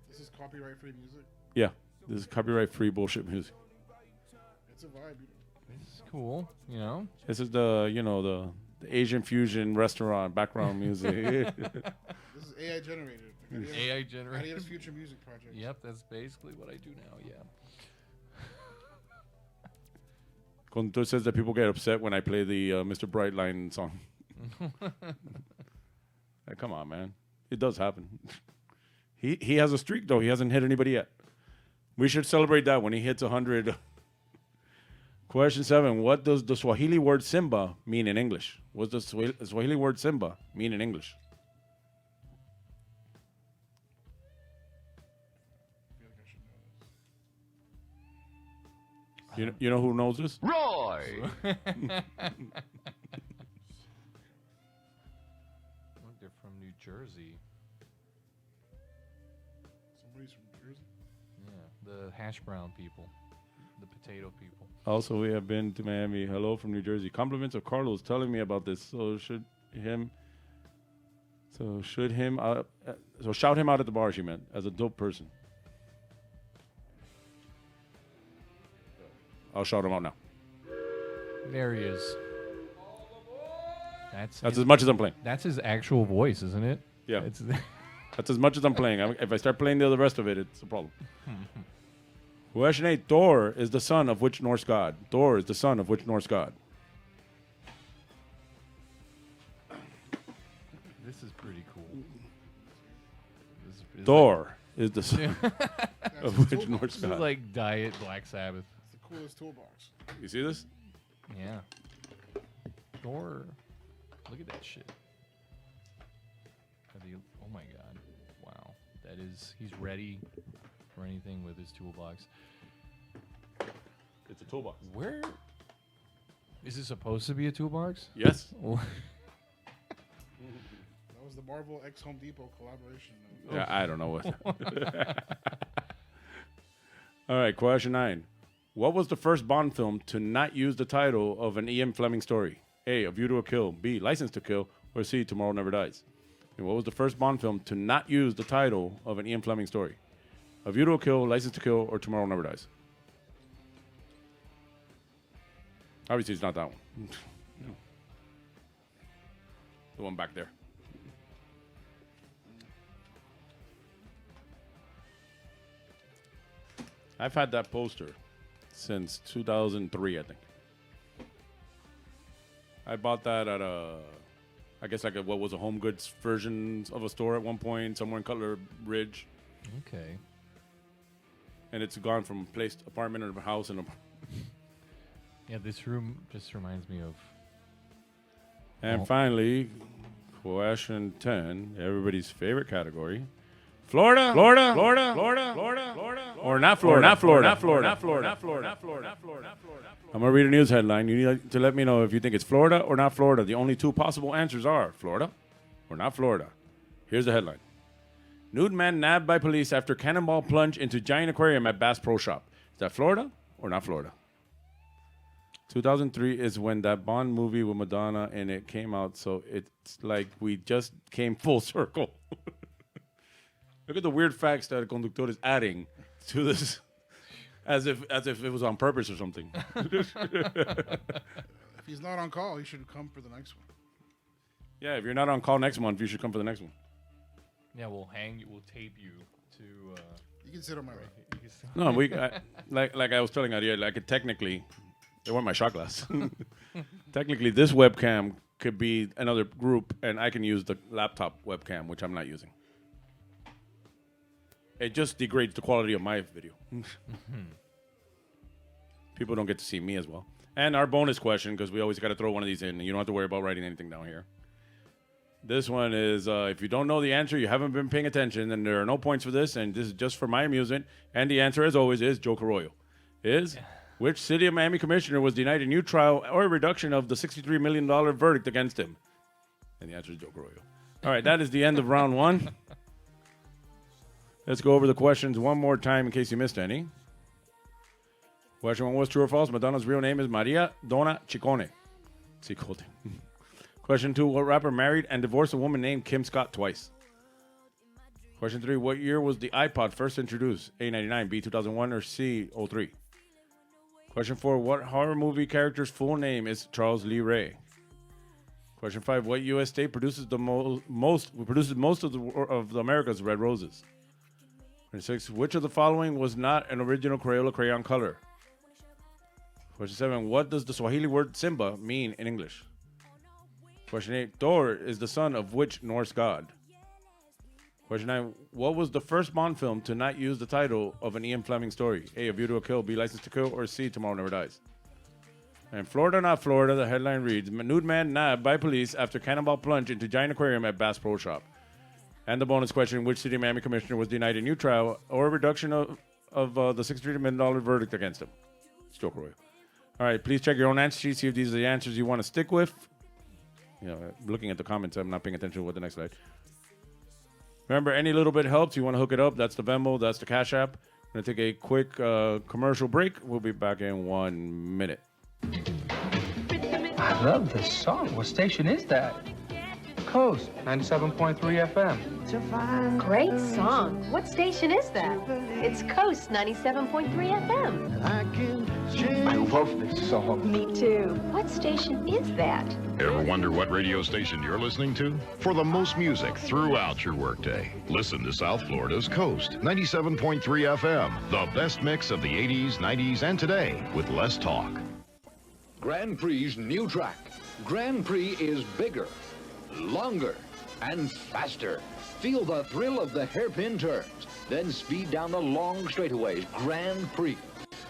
This is copyright-free music. Yeah, this is copyright-free bullshit music. It's a vibe. You know? This is cool, you know? This is the Asian fusion restaurant background music. This is AI generated. AI generated. Adios Future Music Project. Yep, that's basically what I do now, yeah. Conductor says that people get upset when I play the Mr. Brightline song. Hey, come on, man. It does happen. He has a streak, though. He hasn't hit anybody yet. We should celebrate that when he hits 100. Question 7. What does the Swahili word Simba mean in English? What does the Swahili word Simba mean in English? I feel like I should know this. You know who knows this? Roy! Look, they're from New Jersey. Somebody's from Jersey. Yeah, the hash brown people. The potato people. Also, we have been to Miami. Hello from New Jersey. Compliments of Carlos telling me about this. So shout him out at the bar, she meant, as a dope person. I'll shout him out now. There he is. That's as much as I'm playing. That's his actual voice, isn't it? Yeah. That's as much as I'm playing. If I start playing the rest of it, it's a problem. Question 8. Thor is the son of which Norse god? Thor is the son of which Norse god? This is pretty cool. This is Thor is the son of which Norse This is god? like Diet Black Sabbath. It's the coolest toolbox. You see this? Yeah. Thor. Look at that shit. Oh my god. Wow. That is. He's ready for anything with his toolbox. It's a toolbox. Where. Is this supposed to be a toolbox? Yes. That was the Marvel X Home Depot collaboration. Yeah, I don't know what. All right, question 9. What was the first Bond film to not use the title of an Ian Fleming story? A, A View to a Kill, B, License to Kill, or C, Tomorrow Never Dies? And what was the first Bond film to not use the title of an Ian Fleming story? A View to a Kill, License to Kill, or Tomorrow Never Dies? Obviously, it's not that one. No. The one back there. I've had that poster since 2003, I think. I bought that at what was a Home Goods version of a store at one point, somewhere in Cutler Ridge. Okay. And it's gone from apartment or house and Yeah, this room just reminds me of. And finally, question 10, everybody's favorite category. Florida, Florida, Florida, Florida, Florida, Florida, or not Florida, not Florida, not Florida, not Florida, not Florida, not Florida, not Florida, not Florida. I'm gonna read a news headline. You need to let me know if you think it's Florida or not Florida. The only two possible answers are Florida or not Florida. Here's the headline: Nude man nabbed by police after cannonball plunge into giant aquarium at Bass Pro Shop. Is that Florida or not Florida? 2003 is when that Bond movie with Madonna and it came out, so it's like we just came full circle. Look at the weird facts that Conductor is adding to this, as if it was on purpose or something. If he's not on call, he should come for the next one. Yeah, if you're not on call next month, you should come for the next one. Yeah, we'll tape you to. You can sit on my right. No, like I was telling Ariel, like technically, they weren't my shot glass. Technically, this webcam could be another group, and I can use the laptop webcam, which I'm not using. It just degrades the quality of my video. People don't get to see me as well. And our bonus question, because we always got to throw one of these in, and you don't have to worry about writing anything down here. This one is, if you don't know the answer, you haven't been paying attention, then there are no points for this, and this is just for my amusement. And the answer, as always, is Joe Carollo. Which City of Miami commissioner was denied a new trial or a reduction of the $63 million verdict against him? And the answer is Joe Carollo. All right, that is the end of round one. Let's go over the questions one more time in case you missed any. Question one was true or false. Madonna's real name is Maria Donna Ciccone. Question two, what rapper married and divorced a woman named Kim Scott twice? Question three, what year was the iPod first introduced? A, 99, B, 2001, or C, 03? Question four, what horror movie character's full name is Charles Lee Ray? Question five, what U.S. state produces most of the America's red roses? Question 6, which of the following was not an original Crayola crayon color? Question 7, what does the Swahili word Simba mean in English? Question 8, Thor is the son of which Norse god? Question 9, what was the first Bond film to not use the title of an Ian Fleming story? A, A View to a Kill, B, License to Kill, or C, Tomorrow Never Dies? And Florida, not Florida, the headline reads, nude man nabbed by police after cannonball plunge into giant aquarium at Bass Pro Shop. And the bonus question, which City of Miami commissioner was denied a new trial or a reduction of the $63 million verdict against him? It's Joe Carollo. All right, please check your own answer sheet, see if these are the answers you want to stick with. You know, looking at the comments, I'm not paying attention to what the next slide. Remember, any little bit helps. You want to hook it up. That's the Venmo. That's the Cash App. I'm going to take a quick commercial break. We'll be back in 1 minute. I love this song. What station is that? Coast 97.3 FM. Great song. What station is that? It's Coast 97.3 FM. I love this song. Me too. What station is that? Ever wonder what radio station you're listening to? For the most music throughout your workday, listen to South Florida's Coast 97.3 FM. The best mix of the 80s, 90s, and today with less talk. Grand Prix's new track. Grand Prix is bigger, longer, and faster. Feel the thrill of the hairpin turns. Then speed down the long straightaways. Grand Prix.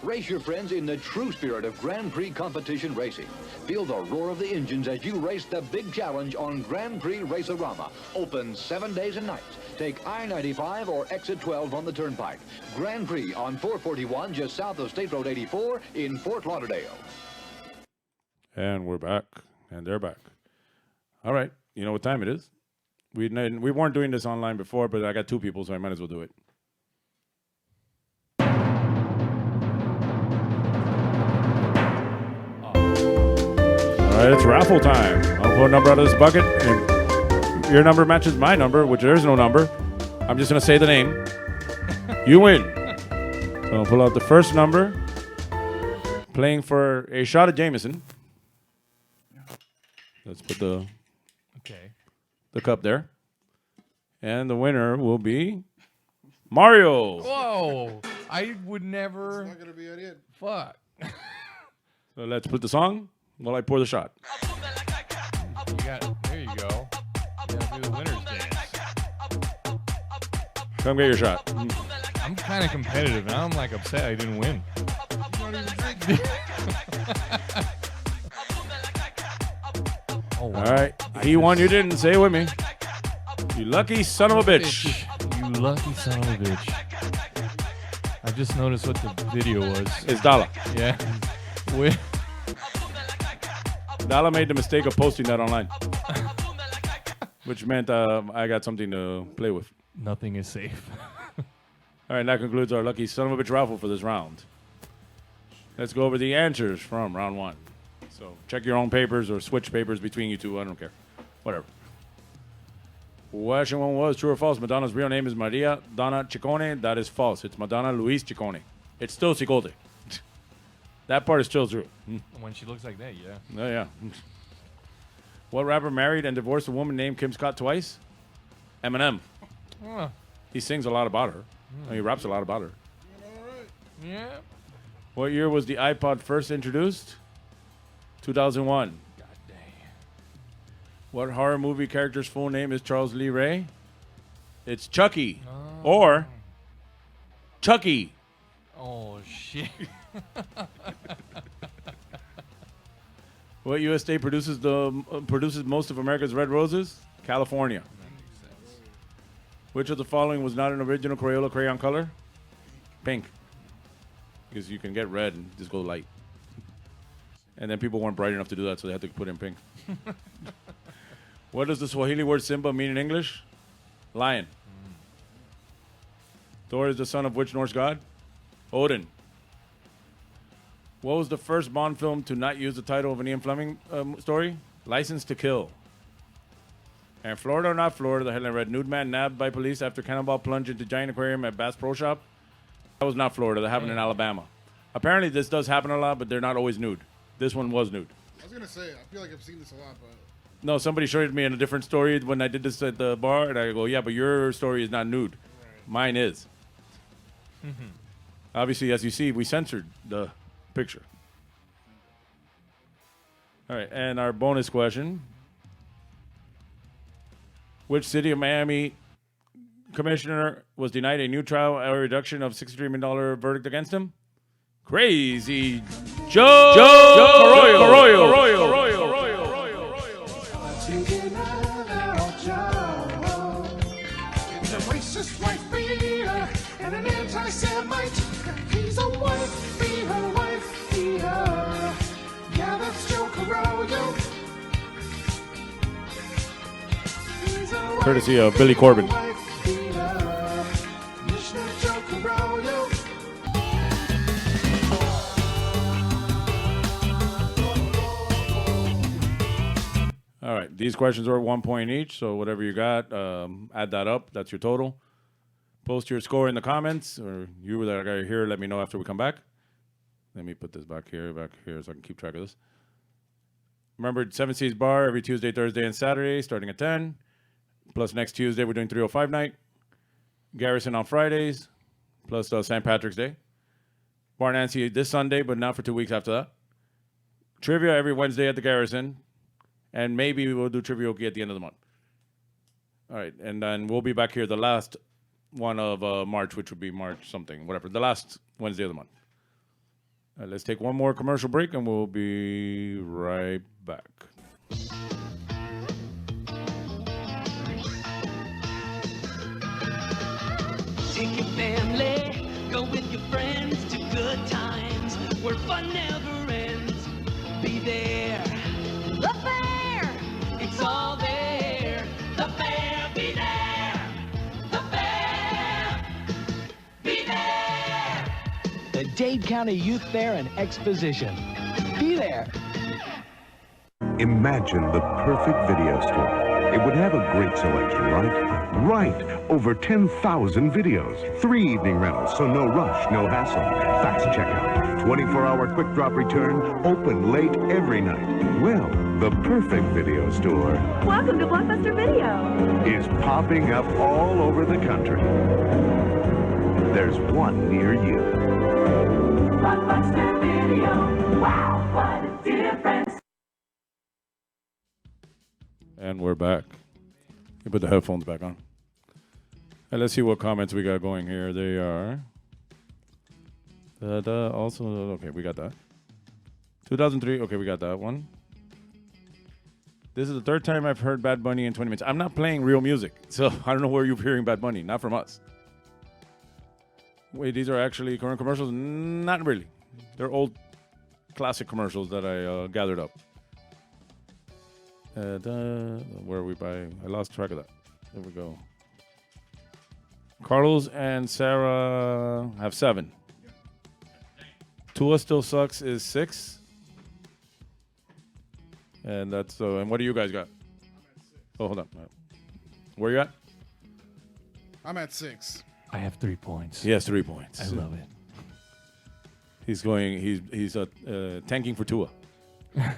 Race your friends in the true spirit of Grand Prix competition racing. Feel the roar of the engines as you race the big challenge on Grand Prix Race-A-Rama. Open 7 days and nights. Take I-95 or Exit 12 on the Turnpike. Grand Prix on 441 just south of State Road 84 in Fort Lauderdale. And we're back. And they're back. All right. You know what time it is? We weren't doing this online before, but I got two people, so I might as well do it. All right, it's raffle time. I'll pull a number out of this bucket, and if your number matches my number, which there is no number, I'm just going to say the name. You win. So I'll pull out the first number, playing for a shot of Jameson. Let's put the cup there. And the winner will be Mario. Whoa. I would never. It's not going to be it. Fuck. So let's put the song while I pour the shot. There you go. You gotta do the winner's dance. Come get your shot. I'm kind of competitive, and I'm like upset I didn't win. Oh, wow. All right. He won, you didn't. Say it with me. You lucky son of a bitch. You You lucky son of a bitch. I just noticed what the video was. It's Dala. Yeah. Where? Dala made the mistake of posting that online, which meant I got something to play with. Nothing is safe. All right, that concludes our lucky son of a bitch raffle for this round. Let's go over the answers from round 1. So check your own papers or switch papers between you two. I don't care. Whatever. Question 1 was true or false. Madonna's real name is Maria Donna Ciccone. That is false. It's Madonna Luis Ciccone. It's still Cicote. That part is still true. When she looks like that, yeah. Oh, yeah. What rapper married and divorced a woman named Kim Scott twice? Eminem. Huh. He sings a lot about her. He raps a lot about her. Yeah. What year was the iPod first introduced? 2001. God dang. What horror movie character's full name is Charles Lee Ray? It's Chucky. Or Chucky. Oh, shit. What U.S. state produces most of America's red roses? California. Which of the following was not an original Crayola crayon color? Pink. Because you can get red and just go light. And then people weren't bright enough to do that, so they had to put in pink. What does the Swahili word Simba mean in English? Lion. Thor is the son of which Norse god? Odin. What was the first Bond film to not use the title of an Ian Fleming story? License to Kill. And Florida or not Florida, the headline read, nude man nabbed by police after cannonball plunge into giant aquarium at Bass Pro Shop. That was not Florida. That happened in Alabama. Apparently this does happen a lot, but they're not always nude. This one was nude. I was going to say, I feel like I've seen this a lot, but... No, somebody showed me in a different story when I did this at the bar, and I go, yeah, but your story is not nude. Right. Mine is. Obviously, as you see, we censored the picture. All right, and our bonus question. Which city of Miami commissioner was denied a new trial or reduction of $63 million verdict against him? Crazy Joe Arroyo. He's a racist wife beater and an anti-Semite. He's a wife beater. Yeah, that's Joe Arroyo. Courtesy of Billy Corbin. All right, these questions are at 1 point each, so whatever you got, add that up. That's your total. Post your score in the comments, or you that are here, let me know after we come back. Let me put this back here so I can keep track of this. Remember, 7 Seas Bar every Tuesday, Thursday, and Saturday, starting at 10. Plus next Tuesday, we're doing 305 night. Garrison on Fridays, plus St. Patrick's Day. Bar Nancy this Sunday, but not for 2 weeks after that. Trivia every Wednesday at the Garrison. And maybe we'll do Trivia at the end of the month. All right, and then we'll be back here the last one of March, which would be March something, whatever. The last Wednesday of the month. All right, let's take one more commercial break, and we'll be right back. Take your family, go with your friends to good times where fun never ends. Be there. The fair! It's all there. The fair, be there. The fair, be there. The Dade County Youth Fair and Exposition. Be there. Imagine the perfect video store. It would have a great selection, right? Right! Over 10,000 videos. 3 evening rentals, so no rush, no hassle. Fast checkout. 24-hour quick drop return. Open late every night. Well, the perfect video store. Welcome to Blockbuster Video. Is popping up all over the country. There's one near you. Blockbuster Video. Wow, what a difference. And we're back. You put the headphones back on. And let's see what comments we got going here. They are... also, okay, we got that. 2003, okay, we got that one. This is the third time I've heard Bad Bunny in 20 minutes. I'm not playing real music, so I don't know where you're hearing Bad Bunny. Not from us. Wait, these are actually current commercials? Not really. They're old classic commercials that I gathered up. Where are we by? I lost track of that. There we go. Carlos and Sarah have 7. Tua Still Sucks is 6. And that's and what do you guys got? Oh, hold on. Where you at? I'm at 6. I have 3 points. He has 3 points. I love it. He's going. He's tanking for Tua. I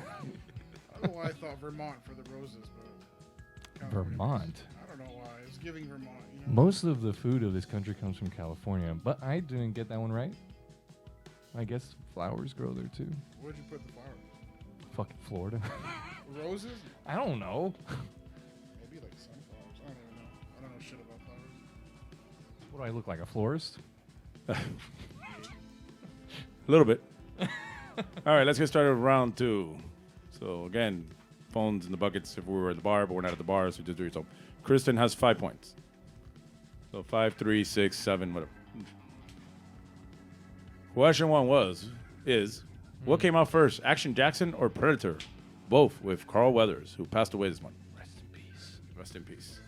don't know why I thought Vermont for the Roses, but Vermont. I don't know why. It was giving Vermont. You know? Most of the food of this country comes from California, but I didn't get that one right. I guess flowers grow there too. Where'd you put the flowers? Fucking Florida. Roses? I don't know. Maybe like sunflowers. I don't even know. I don't know shit about flowers. What do I look like, a florist? A little bit. All right, let's get started with round 2. So again, phones in the buckets if we were at the bar, but we're not at the bar, so just do yourself. Kristen has 5 points. So 5, 3, 6, 7, whatever. Question 1 is what came out first, Action Jackson or Predator? Both with Carl Weathers, who passed away this month. Rest in peace. Rest in peace.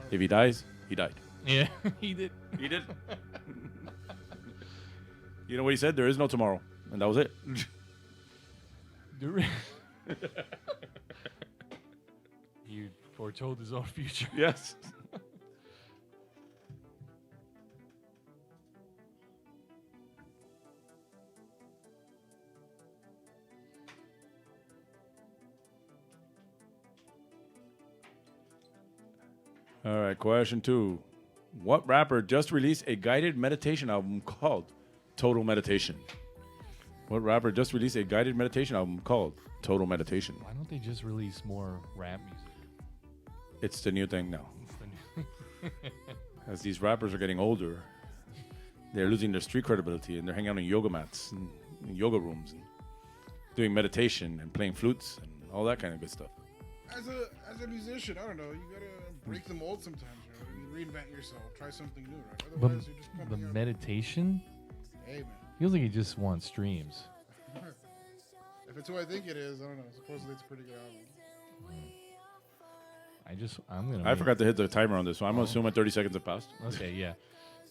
If he dies, he died. Yeah, he did. He did. You know what he said? There is no tomorrow. And that was it. He foretold his own future. Yes. All right, question 2. What rapper just released a guided meditation album called Total Meditation? What rapper just released a guided meditation album called Total Meditation? Why don't they just release more rap music? It's the new thing now. As these rappers are getting older, they're losing their street credibility and they're hanging out on yoga mats and in yoga rooms and doing meditation and playing flutes and all that kind of good stuff. As a musician, I don't know. You gotta break the mold sometimes, right? I mean, reinvent yourself. Try something new, right? Otherwise, you're just The pumping out. meditation Hey, man. feels like he just wants streams. If it's who I think it is, I don't know. Supposedly, it's a pretty good album. I forgot to hit the timer on this, so I'm assuming 30 seconds have passed. Okay, yeah.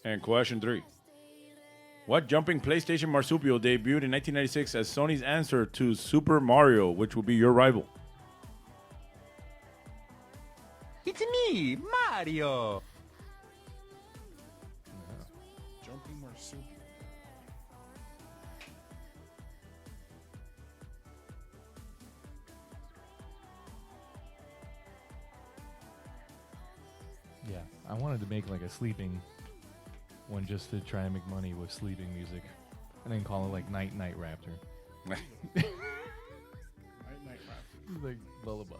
And question 3. What jumping PlayStation marsupial debuted in 1996 as Sony's answer to Super Mario, which will be your rival? It's me, Mario. Jumping marsupial. Yeah, I wanted to make like a sleeping one just to try and make money with sleeping music, and then call it like Night Night Raptor. Night Raptor. Like lullabies.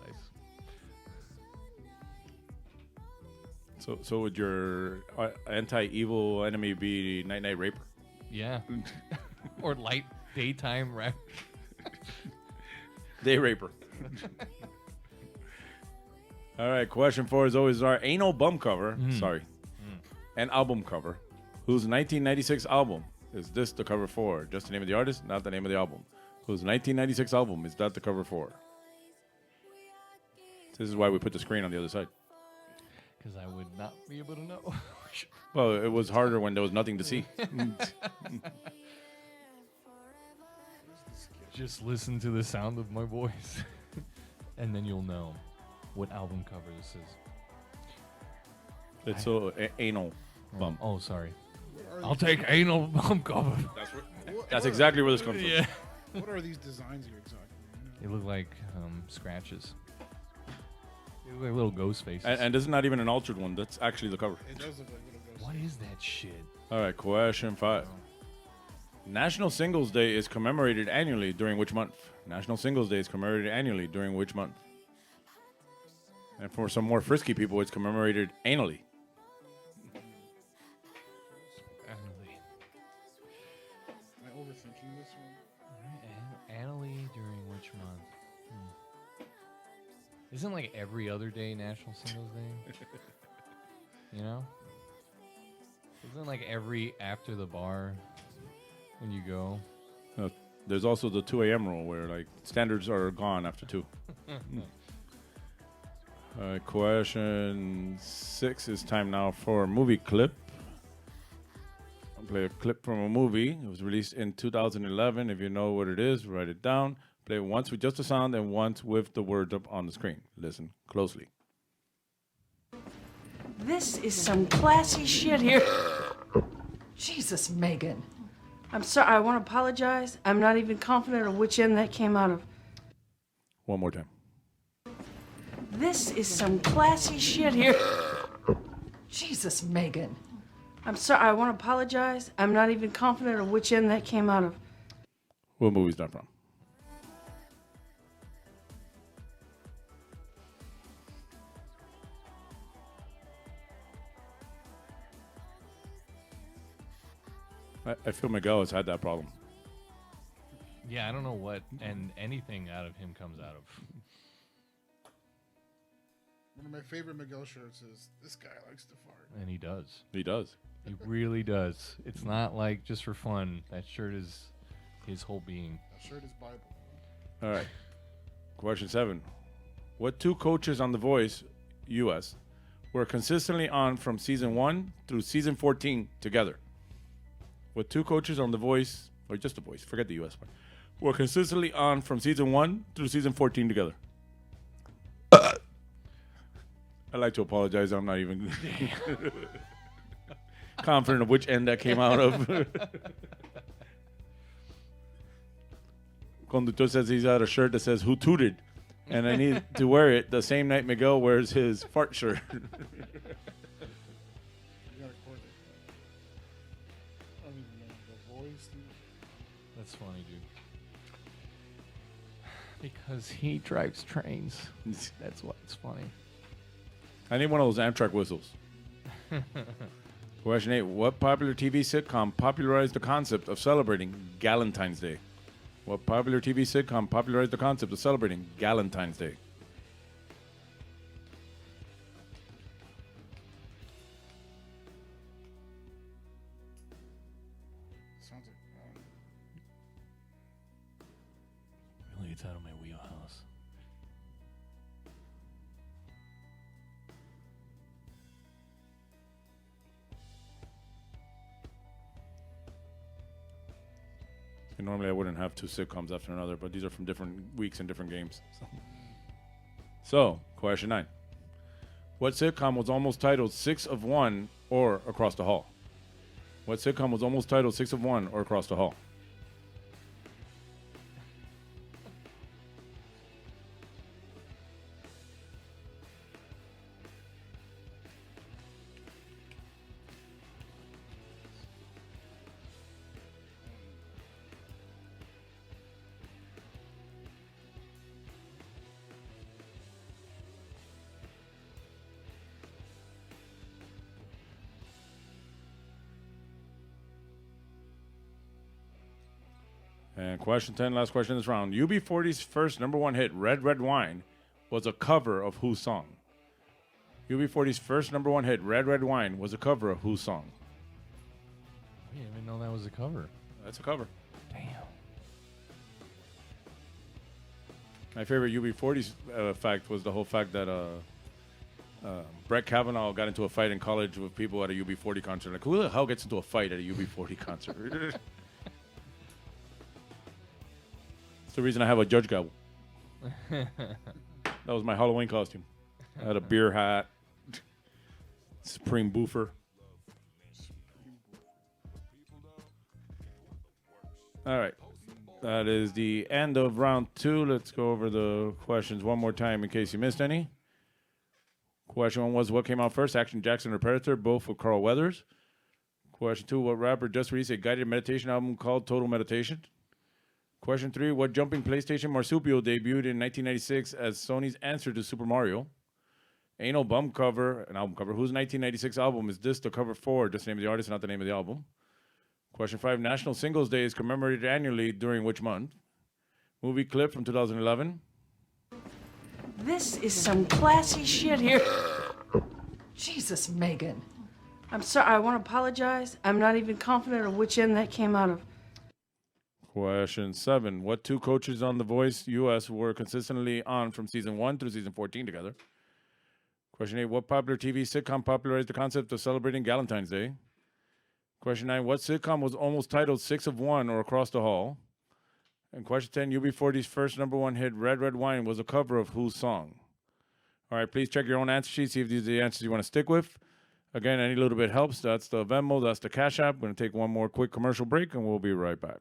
So would your anti-evil enemy be Night Night Raper? Yeah. Or light daytime rap. Day Raper. All right, question 4 is always our anal bum cover. Sorry. An album cover. Whose 1996 album is this the cover for? Just the name of the artist, not the name of the album. Whose 1996 album is that the cover for? This is why we put the screen on the other side. Because I would not be able to know. Well, it was harder when there was nothing to see. Just listen to the sound of my voice, and then you'll know what album cover this is. It's anal bum. Oh, sorry. I'll take anal bum cover. That's exactly where this comes from. Yeah. What are these designs here exactly? They look like scratches. They look like little ghost faces. And this is not even an altered one. That's actually the cover. It does look like little ghosts. What is that shit? All right, question 5. National Singles Day is commemorated annually during which month? National Singles Day is commemorated annually during which month? And for some more frisky people, it's commemorated annually. Annually. Am I overthinking this one? Annually during which month? Isn't like every other day National Singles Day? You know? Isn't like every after the bar when you go? There's also the 2 a.m. rule where like standards are gone after 2. Question 6 is time now for a movie clip. I'll play a clip from a movie. It was released in 2011. If you know what it is, write it down. Play it once with just the sound and once with the words up on the screen. Listen closely. This is some classy shit here. Jesus, Megan. I'm sorry. I want to apologize. I'm not even confident of which end that came out of. One more time. This is some classy shit here. Jesus, Megan. I'm sorry. I want to apologize. I'm not even confident of which end that came out of. What movie is that from? I feel Miguel has had that problem. Yeah, I don't know what and anything out of him comes out of. One of my favorite Miguel shirts is "This guy likes to fart." And he does. He does. He really does. It's not like just for fun. That shirt is his whole being. That shirt is Bible. All right. Question 7. What 2 coaches on The Voice, U.S., were consistently on from season 1 through season 14 together? What 2 coaches on The Voice, or just The Voice, forget the U.S. part, were consistently on from season 1 through season 14 together? I'd like to apologize. I'm not even confident of which end that came out of. Conductor says he's got a shirt that says "Who Tooted?" and I need to wear it the same night Miguel wears his fart shirt. That's funny, dude. Because he drives trains. That's why it's funny. I need one of those Amtrak whistles. Question 8. What popular TV sitcom popularized the concept of celebrating Galentine's Day? What popular TV sitcom popularized the concept of celebrating Galentine's Day? Sounds like Really, it's out of my wheelhouse. And normally I wouldn't have 2 sitcoms after another, but these are from different weeks and different games. So, question 9. What sitcom was almost titled 6 of 1 or Across the Hall? What sitcom was almost titled 6 of 1 or Across the Hall? And question 10, last question in this round. UB40's first #1 hit, Red Red Wine, was a cover of whose song? UB40's first #1 hit, Red Red Wine, was a cover of whose song? I didn't even know that was a cover. That's a cover. Damn. My favorite UB40's fact was the whole fact that Brett Kavanaugh got into a fight in college with people at a UB40 concert. Like, who the hell gets into a fight at a UB40 concert? The reason I have a judge gavel. That was my Halloween costume. I had a beer hat, Supreme Boofer. All right. That is the end of round 2. Let's go over the questions one more time in case you missed any. Question 1 was, what came out first, Action Jackson or Predator? Both with Carl Weathers. Question 2, what rapper just released a guided meditation album called Total Meditation? Question 3, what jumping PlayStation marsupial debuted in 1996 as Sony's answer to Super Mario? Anal Bum cover, an album cover. Whose 1996 album is this the cover for? Just the name of the artist, not the name of the album. Question 5, National Singles Day is commemorated annually during which month? Movie clip from 2011. This is some classy shit here. Jesus, Megan. I'm sorry. I want to apologize. I'm not even confident of which end that came out of. Question 7. What two coaches on The Voice U.S. were consistently on from season 1 through season 14 together? Question 8. What popular TV sitcom popularized the concept of celebrating Galentine's Day? Question 9. What sitcom was almost titled 6 of 1 or Across the Hall? And question 10. UB40's first #1 hit, Red Red Wine, was a cover of whose song? All right, please check your own answer sheet, see if these are the answers you want to stick with. Again, any little bit helps. That's the Venmo, that's the Cash App. We're going to take one more quick commercial break, and we'll be right back.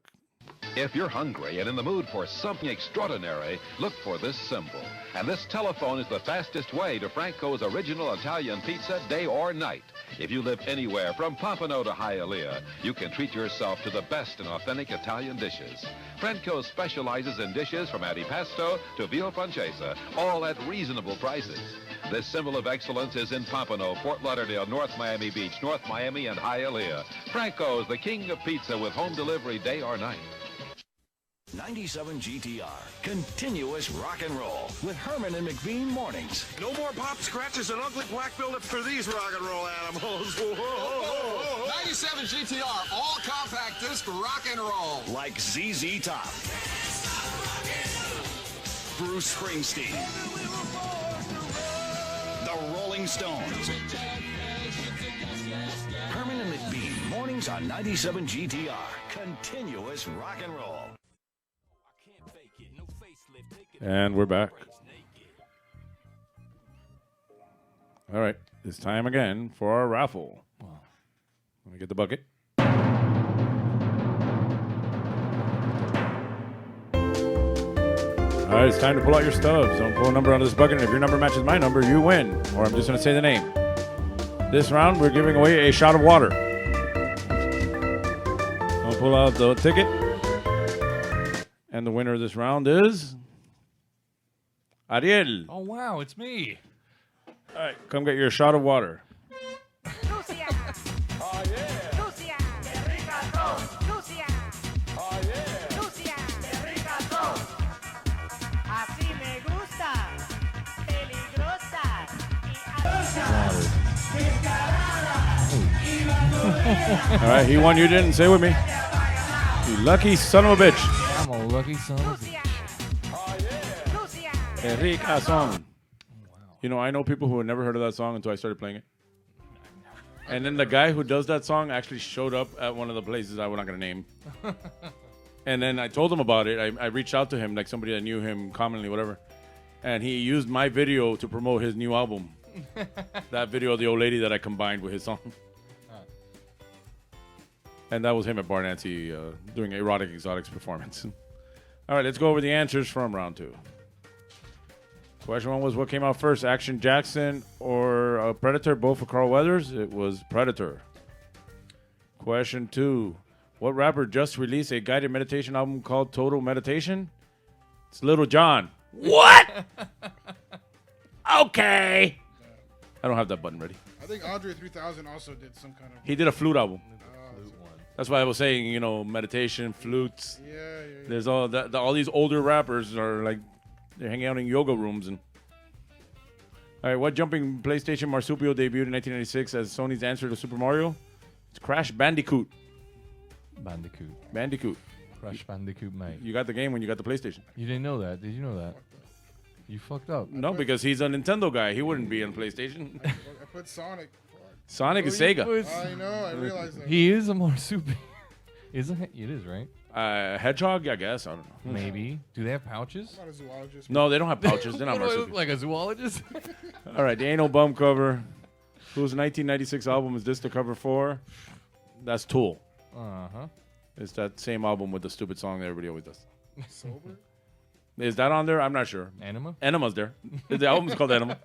If you're hungry and in the mood for something extraordinary, look for this symbol. And this telephone is the fastest way to Franco's original Italian pizza, day or night. If you live anywhere from Pompano to Hialeah, you can treat yourself to the best in authentic Italian dishes. Franco specializes in dishes from antipasto to veal francesa, all at reasonable prices. This symbol of excellence is in Pompano, Fort Lauderdale, North Miami Beach, North Miami, and Hialeah. Franco's, the king of pizza with home delivery day or night. 97 GTR, continuous rock and roll with Herman and McBean mornings. No more pop scratches and ugly black buildups for these rock and roll animals. 97 GTR, all compact disc rock and roll. Like ZZ Top, Bruce Springsteen, the Rolling Stones. Herman and McBean mornings on 97 GTR, continuous rock and roll. And we're back. All right, it's time again for our raffle. Let me get the bucket. All right, it's time to pull out your stubs. Don't pull a number out of this bucket, and if your number matches my number, you win. Or I'm just going to say the name. This round, we're giving away a shot of water. I'll pull out the ticket. And the winner of this round is Ariel. Oh, wow, it's me. All right, come get your shot of water. Lucia. Oh, yeah. Lucia. Qué rica son. Lucia. Oh, yeah. Lucia. Qué rica son. Así me gusta. Peligrosa. All right, he won, you didn't. Say with me. You lucky son of a bitch. I'm a lucky son of a bitch. Rica song. You know, I know people who had never heard of that song until I started playing it. And then the guy who does that song actually showed up at one of the places I was not going to name. And then I told him about it. I reached out to him, like somebody that knew him commonly, whatever. And he used my video to promote his new album. That video of the old lady that I combined with his song. And that was him at Bar Nancy doing Erotic Exotics performance. All right, let's go over the answers from round 2. Question 1 was, what came out first, Action Jackson or Predator, both for Carl Weathers? It was Predator. Question 2, what rapper just released a guided meditation album called Total Meditation? It's Little John. What? Okay. I don't have that button ready. I think Andre 3000 also did some kind of... He did a flute album. That's why I was saying, you know, meditation, flutes. Yeah. There's all that. All these older rappers are like, they're hanging out in yoga rooms. And all right, what jumping PlayStation marsupial debuted in 1996 as Sony's answer to Super Mario? It's Crash Bandicoot. Bandicoot. Crash Bandicoot, mate. You got the game when you got the PlayStation. You didn't know that. Did you know that? You fucked up. No, because he's a Nintendo guy. He wouldn't be on PlayStation. I put Sonic. Sonic is Sega. I know, I realized that. He is a marsupial. Isn't it? It is, right? Hedgehog, I guess. I don't know. Maybe. Do they have pouches? I'm not a zoologist. No, they don't have pouches. They're not What do I marsupials. look like, a zoologist? All right, the Anal Bum cover. Whose 1996 album is this the cover for? That's Tool. Uh-huh. It's that same album with the stupid song that everybody always does. Sober? Is that on there? I'm not sure. Enema? Enema's there. The album's called Enema.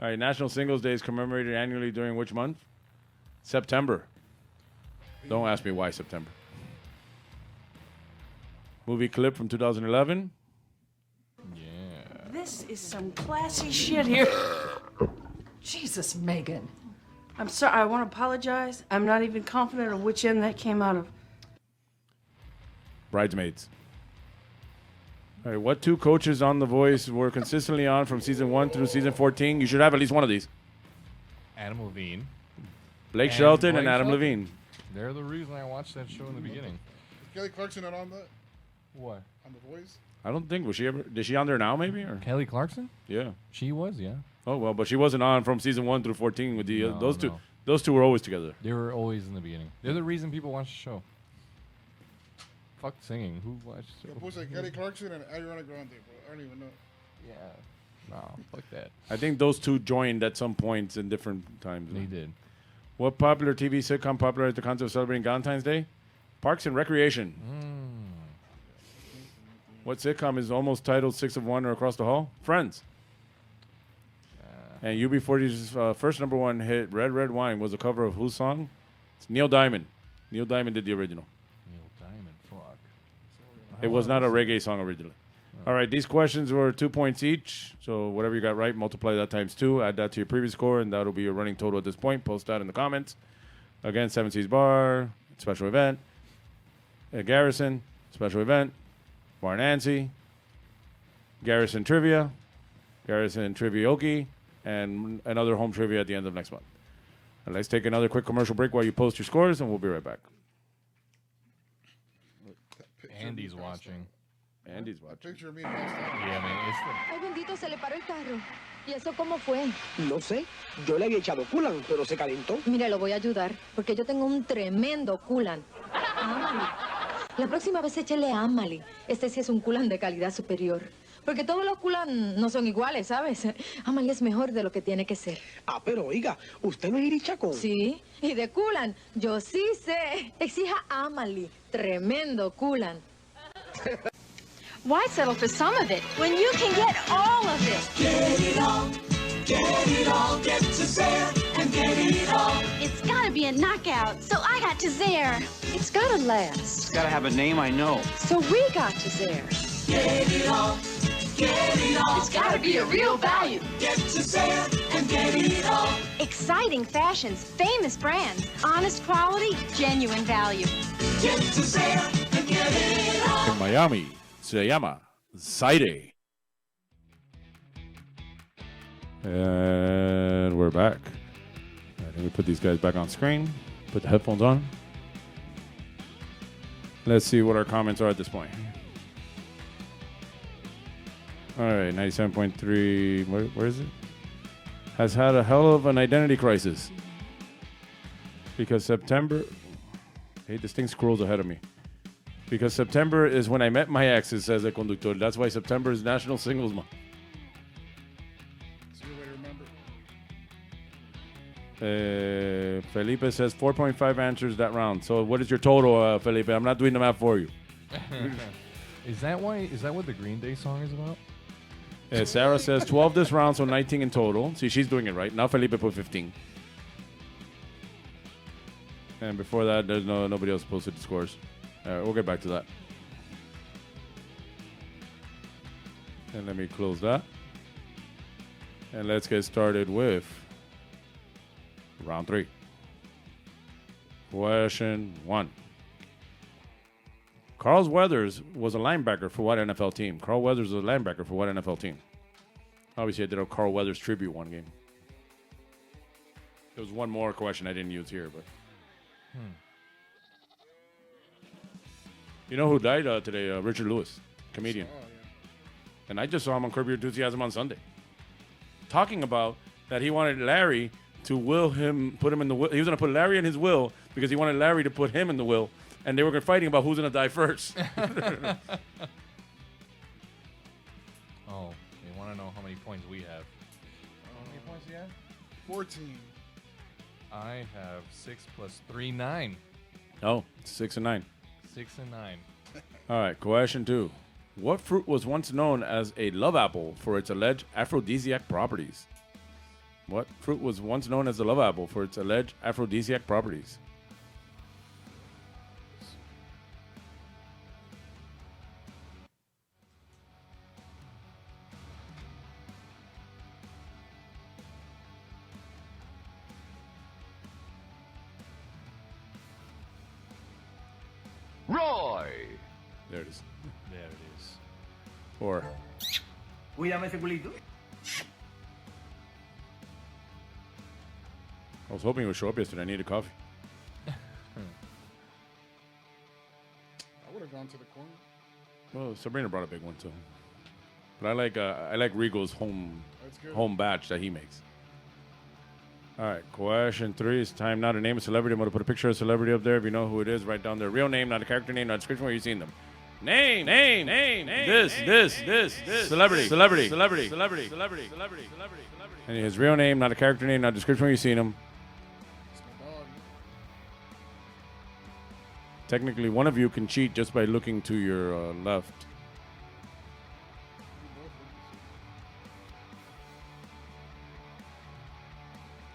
All right, National Singles Day is commemorated annually during which month? September. Don't ask me why September. Movie clip from 2011. This is some classy shit here. Jesus, Megan. I'm sorry. I want to apologize. I'm not even confident of which end that came out of. Bridesmaids. All right, what two coaches on The Voice were consistently on from season 1 through season 14? You should have at least one of these. Adam Levine. Blake And Shelton Blake and Adam Shelton. Levine. They're the reason I watched that show in the beginning. Is Kelly Clarkson not on that? What? On The Voice? I don't think, was she ever, is she on there now maybe? Or? Kelly Clarkson? Yeah. She was, yeah. Oh, well, but she wasn't on from season 1 through 14 with the, No, those two. no. Those two were always together. They were always in the beginning. They're the reason people watch the show. Fuck singing. Who watched Yo puse Kelly Clarkson and Ariana Grande, bro. I don't even know. Yeah. No, fuck that. I think those two joined at some points in different times. They did. What popular TV sitcom popularized the concept of celebrating Valentine's Day? Parks and Recreation. What sitcom is almost titled 6 of 1 or Across the Hall? Friends. And UB40's first number 1 hit, Red Red Wine, was a cover of whose song? It's Neil Diamond. Neil Diamond did the original. Neil Diamond, fuck. It was not a reggae song originally. All right, these questions were 2 points each. So whatever you got right, multiply that times 2. Add that to your previous score, and that'll be your running total at this point. Post that in the comments. Again, 7 Seas Bar, special event. Garrison, special event. Bar Nancy. Garrison Trivia. Garrison Trivioki. And another home trivia at the end of next month. And let's take another quick commercial break while you post your scores, and we'll be right back. Andy's watching. Andy's watching. Picture of me. Yeah, man. It's Ay, bendito, se le paró el carro. ¿Y eso cómo fue? No sé. Yo le había echado coolant, pero se calentó. Mire, lo voy a ayudar, porque yo tengo un tremendo coolant. Ámali. La próxima vez échele Ámali. Este sí es un coolant de calidad superior. Porque todos los coolant no son iguales, ¿sabes? Ámali es mejor de lo que tiene que ser. Ah, pero oiga, ¿usted no es irichacón? Sí, y de coolant, yo sí sé. Exija Ámali. Tremendo coolant. Why settle for some of it when you can get all of it? Get it all, get to Zare and get it all. It's gotta be a knockout, so I got to Zare. It's gotta last. It's gotta have a name I know. So we got to Zare. Get it all, It's gotta be a real value. get to Zare and get it all. Exciting fashions, famous brands, honest quality, genuine value. Get to Zare and get it all. In Miami, se llama Zaire. And we're back. All right, let me put these guys back on screen. Put the headphones on. Let's see what our comments are at this point. All right, 97.3. Where is it? Has had a hell of an identity crisis. Because September... Hey, this thing scrolls ahead of me. Because September is when I met my ex, it says El Conductor. That's why September is National Singles Month. It's a good way to remember. Felipe says 4.5 answers that round. So what is your total, Felipe? I'm not doing the math for you. Is that what the Green Day song is about? Sarah says 12 this round, so 19 in total. See, she's doing it right. Now Felipe put 15. And before that, there's nobody else posted the scores. We'll get back to that. And let me close that. And let's get started with round 3. Question 1. Carl Weathers was a linebacker for what NFL team? Carl Weathers was a linebacker for what NFL team? Obviously, I did a Carl Weathers tribute one game. There was one more question I didn't use here, but... You know who died today? Richard Lewis, comedian. Oh, yeah. And I just saw him on Curb Your Enthusiasm on Sunday. Talking about that he wanted Larry to put him in the will. He was going to put Larry in his will because he wanted Larry to put him in the will. And they were fighting about who's going to die first. Oh, you want to know how many points we have? How many points do you have? 14. I have 6 plus 3, 9. Oh, 6 and 9. 6 and 9. All right, question 2. What fruit was once known as a love apple for its alleged aphrodisiac properties? What fruit was once known as a love apple for its alleged aphrodisiac properties? Roy! There it is. There it is. 4. Cuídame ese culito. I was hoping it would show up yesterday. I needed coffee. I would have gone to the corner. Well, Sabrina brought a big one too. But I like Regal's home batch that he makes. All right, question 3. It's time now to name a celebrity. I'm going to put a picture of a celebrity up there. If you know who it is, write down their real name, not a character name, not a description where you've seen them. Name. This. Celebrity. And his real name, not a character name, not a description where you've seen him. Technically, one of you can cheat just by looking to your left.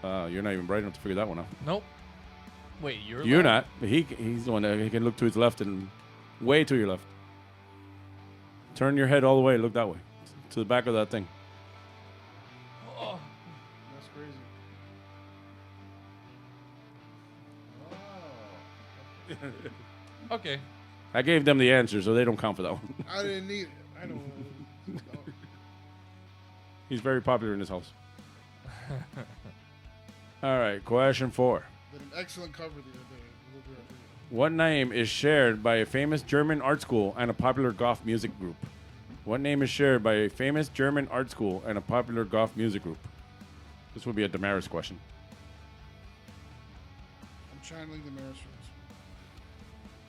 You're not even bright enough to figure that one out. Nope. Wait, You're not. But he's the one that he can look to his left and way to your left. Turn your head all the way. Look that way. To the back of that thing. Oh. That's crazy. Oh. Okay. I gave them the answer, so they don't count for that one. I didn't need it. I know. He's very popular in his house. All right, question 4. Did an excellent cover the other day. What name is shared by a famous German art school and a popular goth music group? What name is shared by a famous German art school and a popular goth music group? This will be a Damaris question. I'm channeling the Maris for this one.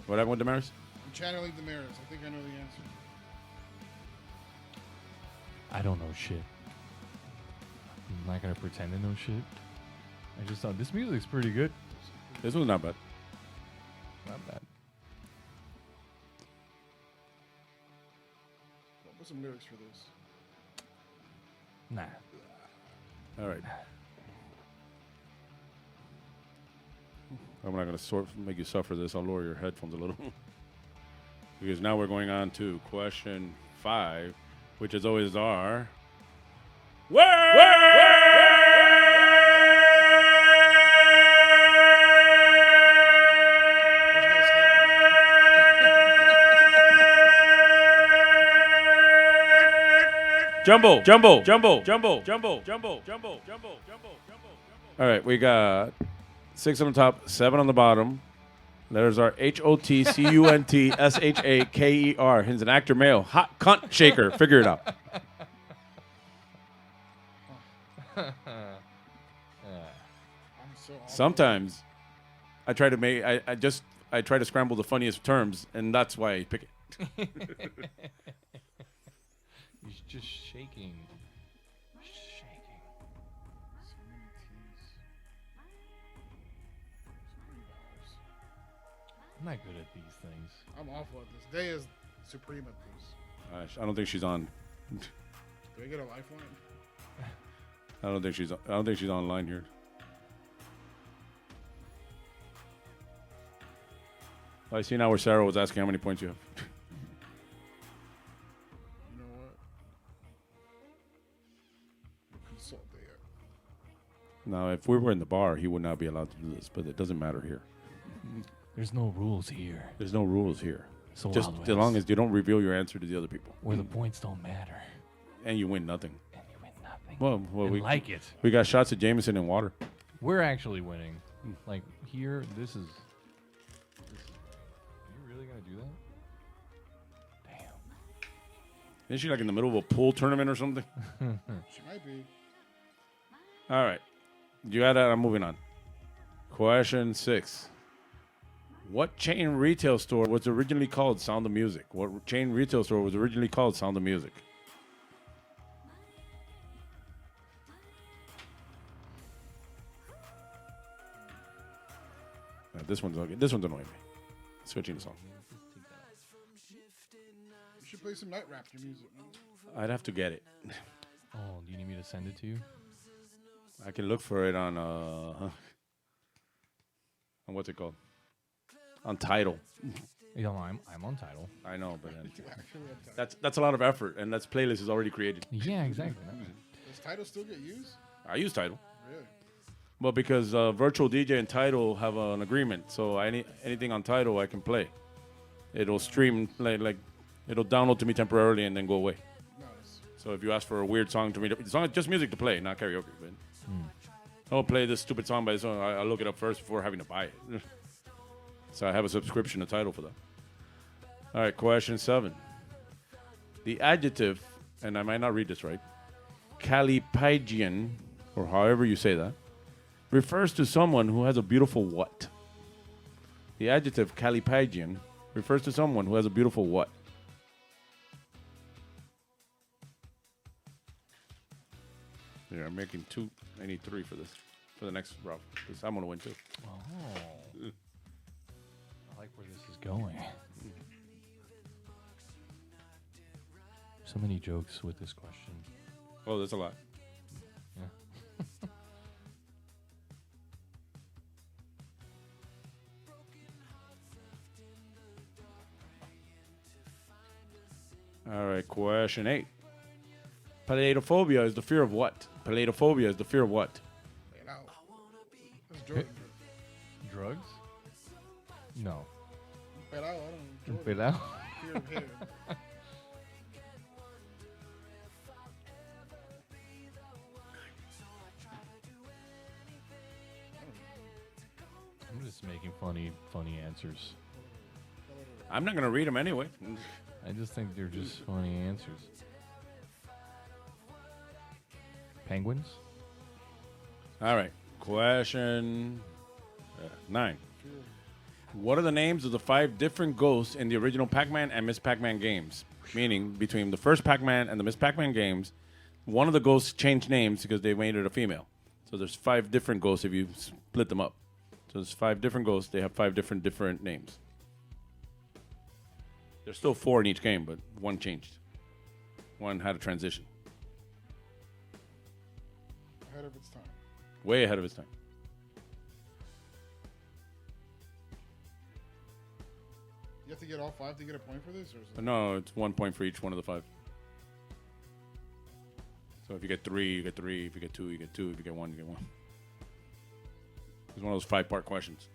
What happened with Damaris? I'm channeling the Maris. I think I know the answer. I don't know shit. I'm not going to pretend to know shit. I just thought this music's pretty good. This one's not bad. Not bad. I'll put some lyrics for this. Nah. All right. I'm not going to make you suffer this. I'll lower your headphones a little. Because now we're going on to question 5, which is always our... Jumbo. All right, we got 6 on the top, 7 on the bottom. Letters are HOTCUNTSHAKER. He's an actor, male, hot cunt shaker. Figure it out. Sometimes I try to make I try to scramble the funniest terms, and that's why I pick it. He's just shaking. I'm not good at these things. I'm awful at this. Day is supreme at this. I don't think she's on. Do I get a lifeline? I don't think she's online here. I see now where Sarah was asking how many points you have. You know what? Consult there. Now, if we were in the bar, he would not be allowed to do this, but it doesn't matter here. There's no rules here. There's no rules here. So just as long as you don't reveal your answer to the other people. Where the points don't matter. And you win nothing. Well, And we like it. We got shots of Jameson and water. We're actually winning. Like here, this is. Are you really gonna do that? Isn't she like in the middle of a pool tournament or something? She might be. All right. You got that? I'm moving on. Question 6. What chain retail store was originally called Sound of Music? What chain retail store was originally called Sound of Music? This one's okay. This one's annoying me. Switching the song. You should play some Night Raptor music. I'd have to get it. Oh, do you need me to send it to you? I can look for it on what's it called? On Tidal. Yeah, I'm on Tidal. I know, but that's a lot of effort, and that playlist is already created. Yeah, exactly. Does Tidal still get used? I use Tidal. Really? Well, because Virtual DJ and Tidal have an agreement, so anything on Tidal I can play. It'll stream like it'll download to me temporarily and then go away. So if you ask for a weird song to read, it's just music to play, not karaoke. But I'll play this stupid song by this song. I'll look it up first before having to buy it. So I have a subscription to Tidal for that. All right, question 7. The adjective, and I might not read this right, callipygian, or however you say that, refers to someone who has a beautiful what? The adjective callipygian refers to someone who has a beautiful what? Yeah, I'm making 2. I need 3 for this. For the next round. Because I'm going to win too. Oh. I like where this is going. So many jokes with this question. Oh, there's a lot. Yeah. All right, question 8. Palatophobia is the fear of what? Palatophobia is the fear of what? Drugs? No. Pelao, I don't know. Pelao? Fear of hair. I'm just making funny answers. I'm not going to read them anyway. I just think they're just funny answers. Penguins? All right. Question 9. What are the names of the 5 different ghosts in the original Pac-Man and Miss Pac-Man games? Meaning, between the first Pac-Man and the Miss Pac-Man games, one of the ghosts changed names because they made it a female. So there's 5 different ghosts if you split them up. So there's 5 different ghosts. They have 5 different names. There's still 4 in each game, but one changed. One had a transition. Ahead of its time. Way ahead of its time. You have to get all 5 to get a point for this? Or is it No, it's 1 point for each one of the 5. So if you get 3, you get 3. If you get 2, you get 2. If you get 1, you get 1. It's one of those 5-part questions.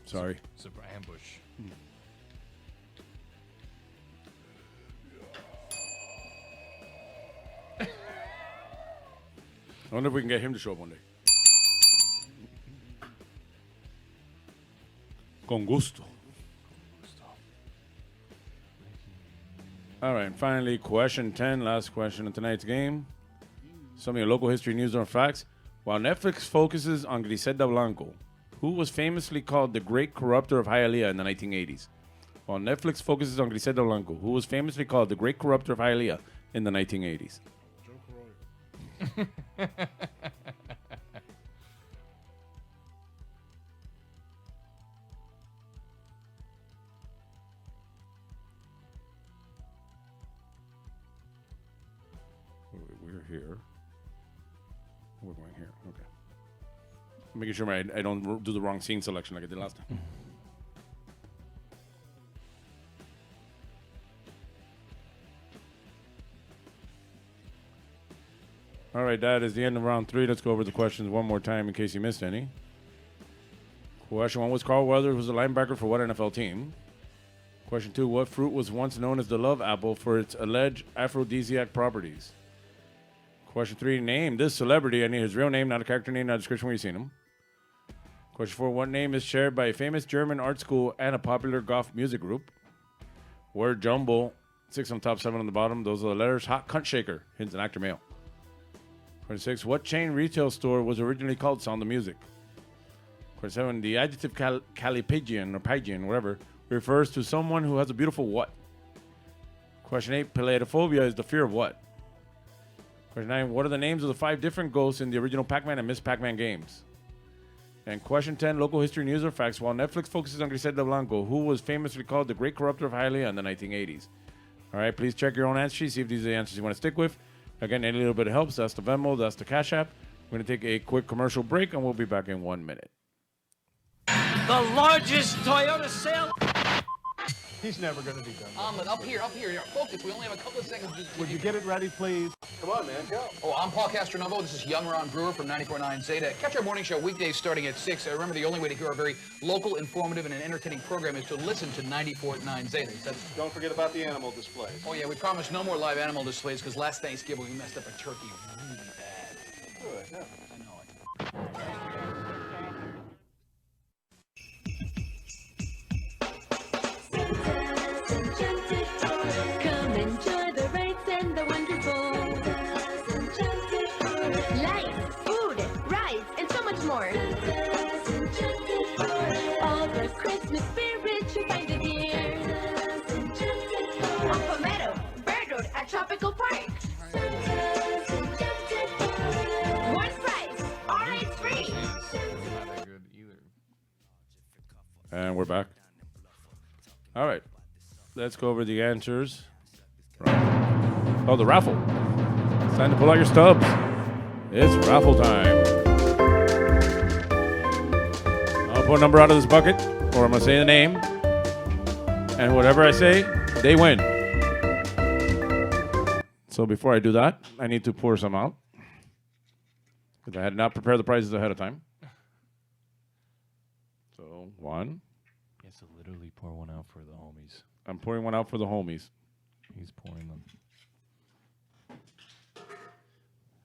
Sorry. It's an ambush. I wonder if we can get him to show up one day. Con gusto. All right, and finally, question 10, last question of tonight's game. Some of your local history news or facts. While Netflix focuses on Griselda Blanco, who was famously called the Great Corrupter of Hialeah in the 1980s. While Netflix focuses on Griselda Blanco, who was famously called the Great Corrupter of Hialeah in the 1980s. Joe Corroy. We're here. We're going here. Okay. Making sure I don't do the wrong scene selection like I did last time. All right, that is the end of round 3. Let's go over the questions one more time in case you missed any. Question 1 was Carl Weathers was a linebacker for what NFL team? Question 2, what fruit was once known as the love apple for its alleged aphrodisiac properties? Question 3, name this celebrity. I need his real name, not a character name, not a description where you've seen him. Question 4, what name is shared by a famous German art school and a popular goth music group? Word jumble, 6 on top, 7 on the bottom. Those are the letters. Hot Cunt Shaker, hints an actor male. Question 6, what chain retail store was originally called Sound of Music? Question 7, the adjective callipygian or pygian, whatever, refers to someone who has a beautiful what? Question 8, palatophobia is the fear of what? Question 9, what are the names of the 5 different ghosts in the original Pac-Man and Miss Pac-Man games? And question 10, local history news or facts. While Netflix focuses on Griselda Blanco, who was famously called the Great Corrupter of Hialeah in the 1980s? All right, please check your own answer sheet, see if these are the answers you want to stick with. Again, any little bit of helps. That's the Venmo, that's the Cash App. We're going to take a quick commercial break, and we'll be back in 1 minute. The largest Toyota sale. He's never going to be done. Omelet, up here. Focus, we only have a couple of seconds. Would you get it ready, please? Come on, man, go. Oh, I'm Paul Castronovo. This is Young Ron Brewer from 94.9 Zeta. Catch our morning show weekdays starting at 6. Remember, the only way to hear our very local, informative, and an entertaining program is to listen to 94.9 Zeta. Don't forget about the animal displays. Oh, yeah, we promise no more live animal displays because last Thanksgiving we messed up a turkey really bad. Good, yeah. I know it. Come enjoy the rides and the wonderful lights, food, rides, and so much more. All the Christmas spirit you find it here. On Palmetto, Bird Road at Tropical Park. One price, all rides free. Not that good either. And we're back. All right. Let's go over the answers. Oh, the raffle. It's time to pull out your stubs. It's raffle time. I'll pull a number out of this bucket, or I'm going to say the name. And whatever I say, they win. So before I do that, I need to pour some out. Because I had not prepared the prizes ahead of time. So, one. He has to literally pour one out for the homies. I'm pouring one out for the homies. He's pouring them.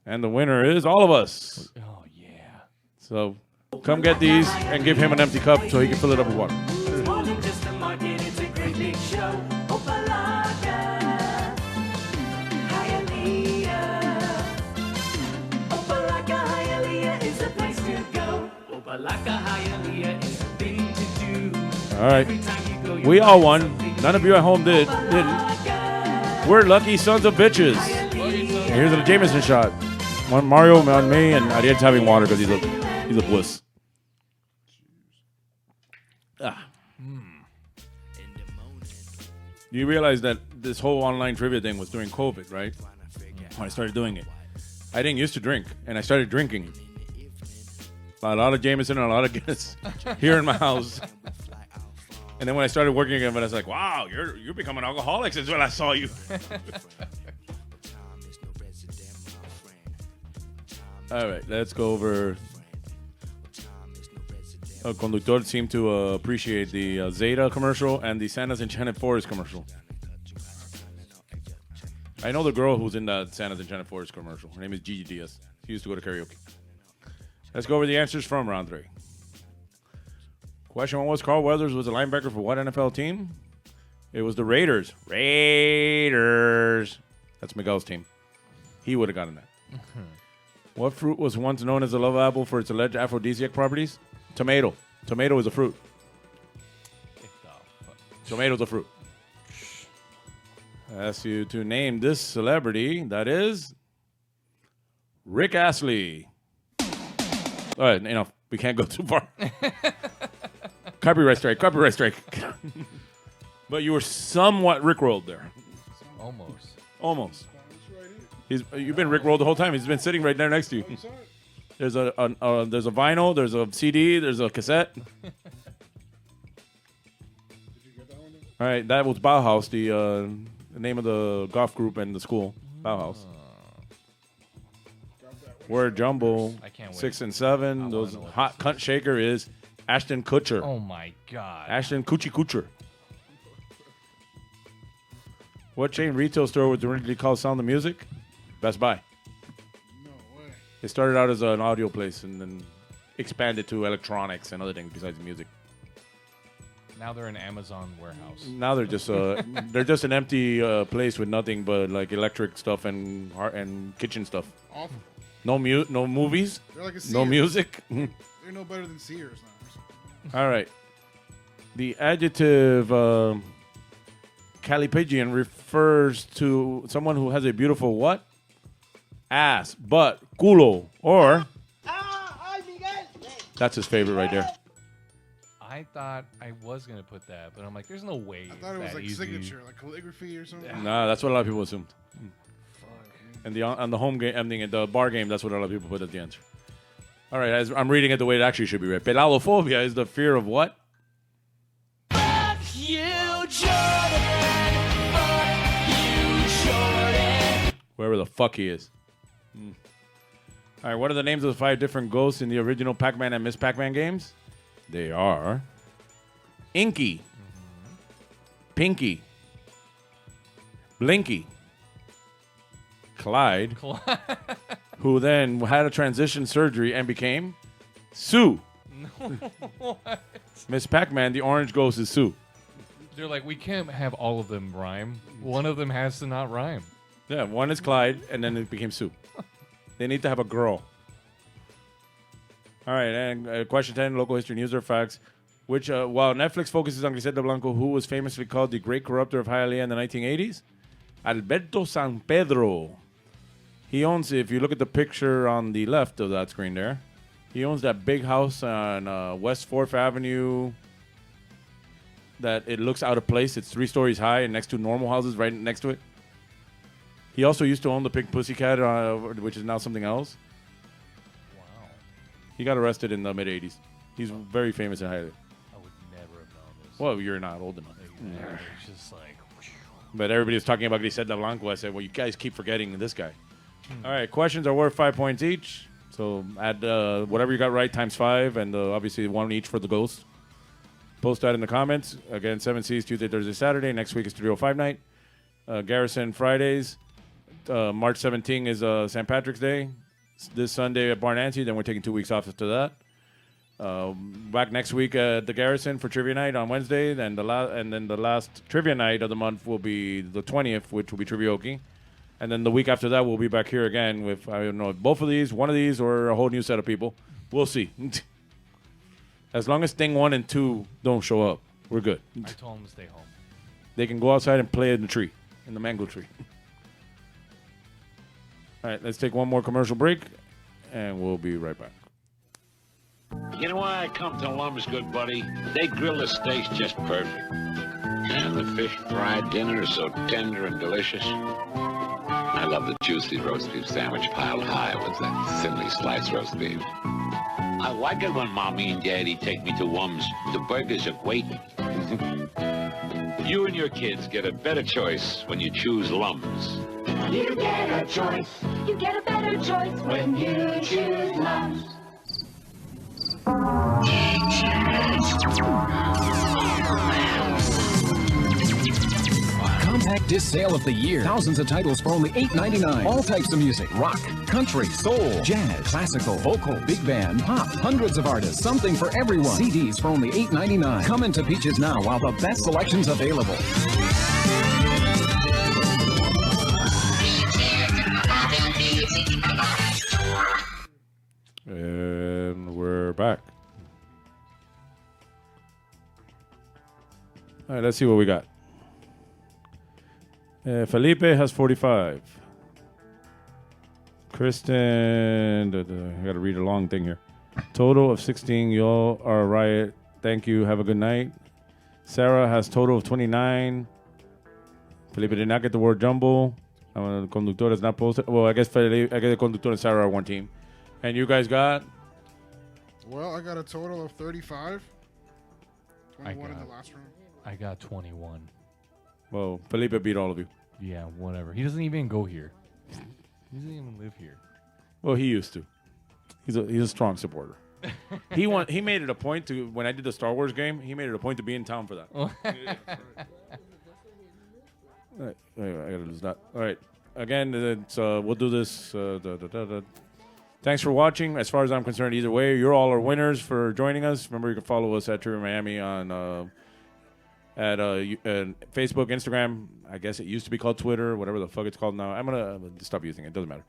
And the winner is all of us. Oh, yeah. So come get these and give him an empty cup so he can fill it up with water. It's more than just a market, it's a great big show. Opalaka, Hialeah. Opalaka, Hialeah is the place to go. Opalaka, Hialeah is the thing to do. All right. We all won. None of you at home didn't. We're lucky sons of bitches. And here's the Jameson shot. One Mario on me, and Ariel's having water because he's a wuss. You realize that this whole online trivia thing was during COVID, right? When I started doing it. I didn't used to drink, and I started drinking. A lot of Jameson and a lot of Guinness here in my house. And then when I started working again, I was like, wow, you're becoming an alcoholic since when I saw you. All right, let's go over. Conductor seemed to appreciate the Zeta commercial and the Santa's Enchanted Forest commercial. I know the girl who's in that Santa's Enchanted Forest commercial. Her name is Gigi Diaz. She used to go to karaoke. Let's go over the answers from round 3. Question 1 was Carl Weathers was a linebacker for what NFL team? It was the Raiders. Raiders. That's Miguel's team. He would have gotten that. What fruit was once known as the love apple for its alleged aphrodisiac properties? Tomato. Tomato is a fruit. Tomato's a fruit. I ask you to name this celebrity. That is Rick Astley. All right, enough. We can't go too far. Copyright strike. But you were somewhat Rickrolled there. Almost. You've been Rickrolled the whole time. He's been sitting right there next to you. There's a vinyl, there's a CD, there's a cassette. All right, that was Bauhaus, the name of the golf group and the school. Bauhaus. Word jumble. I can't wait. 6 and 7. Those hot cunt shaker is Ashton Kutcher. Oh my God. Ashton Kutcher. What chain retail store was originally called Sound of Music? Best Buy. No way. It started out as an audio place and then expanded to electronics and other things besides music. Now they're an Amazon warehouse. Now they're just an empty place with nothing but like electric stuff and kitchen stuff. Awful. No movies. They're like a no Sears. music. They're no better than Sears now. All right. The adjective calipigian refers to someone who has a beautiful what? Ass, butt, culo, or that's his favorite right there. I thought I was going to put that, but I'm like, there's no way. I thought it was like easy. signature, like calligraphy or something. Nah, that's what a lot of people assumed. And on the home game, ending at the bar game, that's what a lot of people put as the answer. All right, as I'm reading it the way it actually should be read. Pelalophobia is the fear of what? You jerk! Wherever the fuck he is. All right, what are the names of the 5 different ghosts in the original Pac-Man and Miss Pac-Man games? They are Inky, Pinky, Blinky, Clyde, who then had a transition surgery and became Sue. What? Miss Pac-Man, the orange ghost, is Sue. They're like, we can't have all of them rhyme. One of them has to not rhyme. Yeah, one is Clyde, and then it became Sue. They need to have a girl. All right, and question 10, local history, news or facts. Which, while Netflix focuses on Griselda Blanco, who was famously called the great corrupter of Hialeah in the 1980s? Alberto San Pedro. He owns, if you look at the picture on the left of that screen there, he owns that big house on West 4th Avenue that it looks out of place. It's 3 stories high and next to normal houses right next to it. He also used to own the Pink Pussycat, which is now something else. Wow. He got arrested in the mid-'80s. He's very famous in Hialeah. I would never have known this. Well, you're not old enough. It's just like... But everybody was talking about Griselda Blanco. I said, well, you guys keep forgetting this guy. All right, questions are worth 5 points each. So add whatever you got right times 5, and obviously 1 each for the ghost. Post that in the comments. Again, 7Cs, Tuesday, Thursday, Saturday. Next week is 305 night. Garrison Fridays. March 17th is St. Patrick's Day. This Sunday at Bar Nancy. Then we're taking 2 weeks off after that. Back next week at the Garrison for Trivia Night on Wednesday. Then the last Trivia Night of the month will be the 20th, which will be Trivioki. And then the week after that, we'll be back here again with, I don't know, both of these, one of these, or a whole new set of people. We'll see. As long as Thing 1 and 2 don't show up, we're good. I told them to stay home. They can go outside and play in the tree, in the mango tree. All right, let's take one more commercial break, and we'll be right back. You know why I come to Lum's, good buddy? They grill the steaks just perfect. And the fish fried dinner is so tender and delicious. I love the juicy roast beef sandwich piled high with that thinly sliced roast beef. I like it when Mommy and Daddy take me to Lum's. The burgers are great. You and your kids get a better choice when you choose Lum's. You get a choice. You get a better choice when you choose Lum's. Compact disc sale of the year. Thousands of titles for only $8.99. All types of music. Rock, country, soul, jazz, classical, vocal, big band, pop. Hundreds of artists. Something for everyone. CDs for only $8.99. Come into Peaches now while the best selection's available. And we're back. All right, let's see what we got. Felipe has 45. Kristen, I got to read a long thing here. Total of 16. Y'all are a riot. Thank you. Have a good night. Sarah has total of 29. Felipe did not get the word jumble. Conductor is not posted. Well, I guess Felipe, the Conductor and Sarah are one team. And you guys got? Well, I got a total of 35. 21 in the last round. I got 21. Well, Felipe beat all of you. Yeah, whatever. He doesn't even go here. He doesn't even live here. Well, he used to. He's a strong supporter. He made it a point to, when I did the Star Wars game, he made it a point to be in town for that. All right. Anyway, I gotta lose that. All right. Again, we'll do this. Thanks for watching. As far as I'm concerned, either way, you're all our winners for joining us. Remember, you can follow us at Trivia Miami on at Facebook, Instagram. I guess it used to be called Twitter, whatever the fuck it's called now. I'm gonna stop using it. Doesn't matter.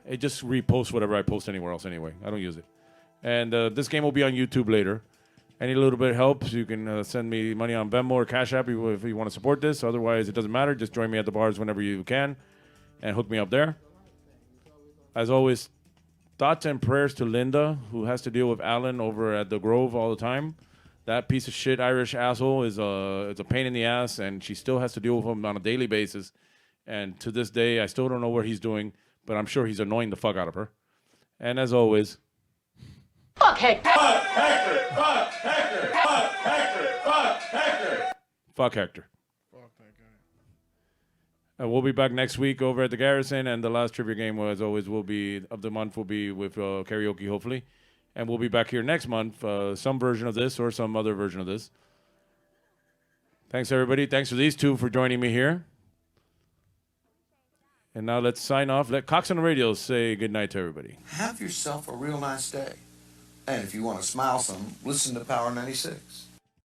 It just reposts whatever I post anywhere else anyway. I don't use it. And this game will be on YouTube later. Any little bit helps. You can send me money on Venmo or Cash App if you want to support this. Otherwise, it doesn't matter. Just join me at the bars whenever you can and hook me up there. As always, thoughts and prayers to Linda, who has to deal with Alan over at the Grove all the time. That piece of shit Irish asshole is a pain in the ass, and she still has to deal with him on a daily basis. And to this day, I still don't know what he's doing, but I'm sure he's annoying the fuck out of her. And as always, Fuck Hector! Fuck Hector! Fuck Hector! Fuck Hector! Fuck Hector! Fuck Hector. Fuck that We'll be back next week over at the Garrison, and the last trivia game, as always, will be of the month will be with karaoke, hopefully. And we'll be back here next month, some version of this or some other version of this. Thanks, everybody. Thanks for these two for joining me here. And now let's sign off. Let Cox on the Radio say goodnight to everybody. Have yourself a real nice day. And if you want to smile some, listen to Power 96.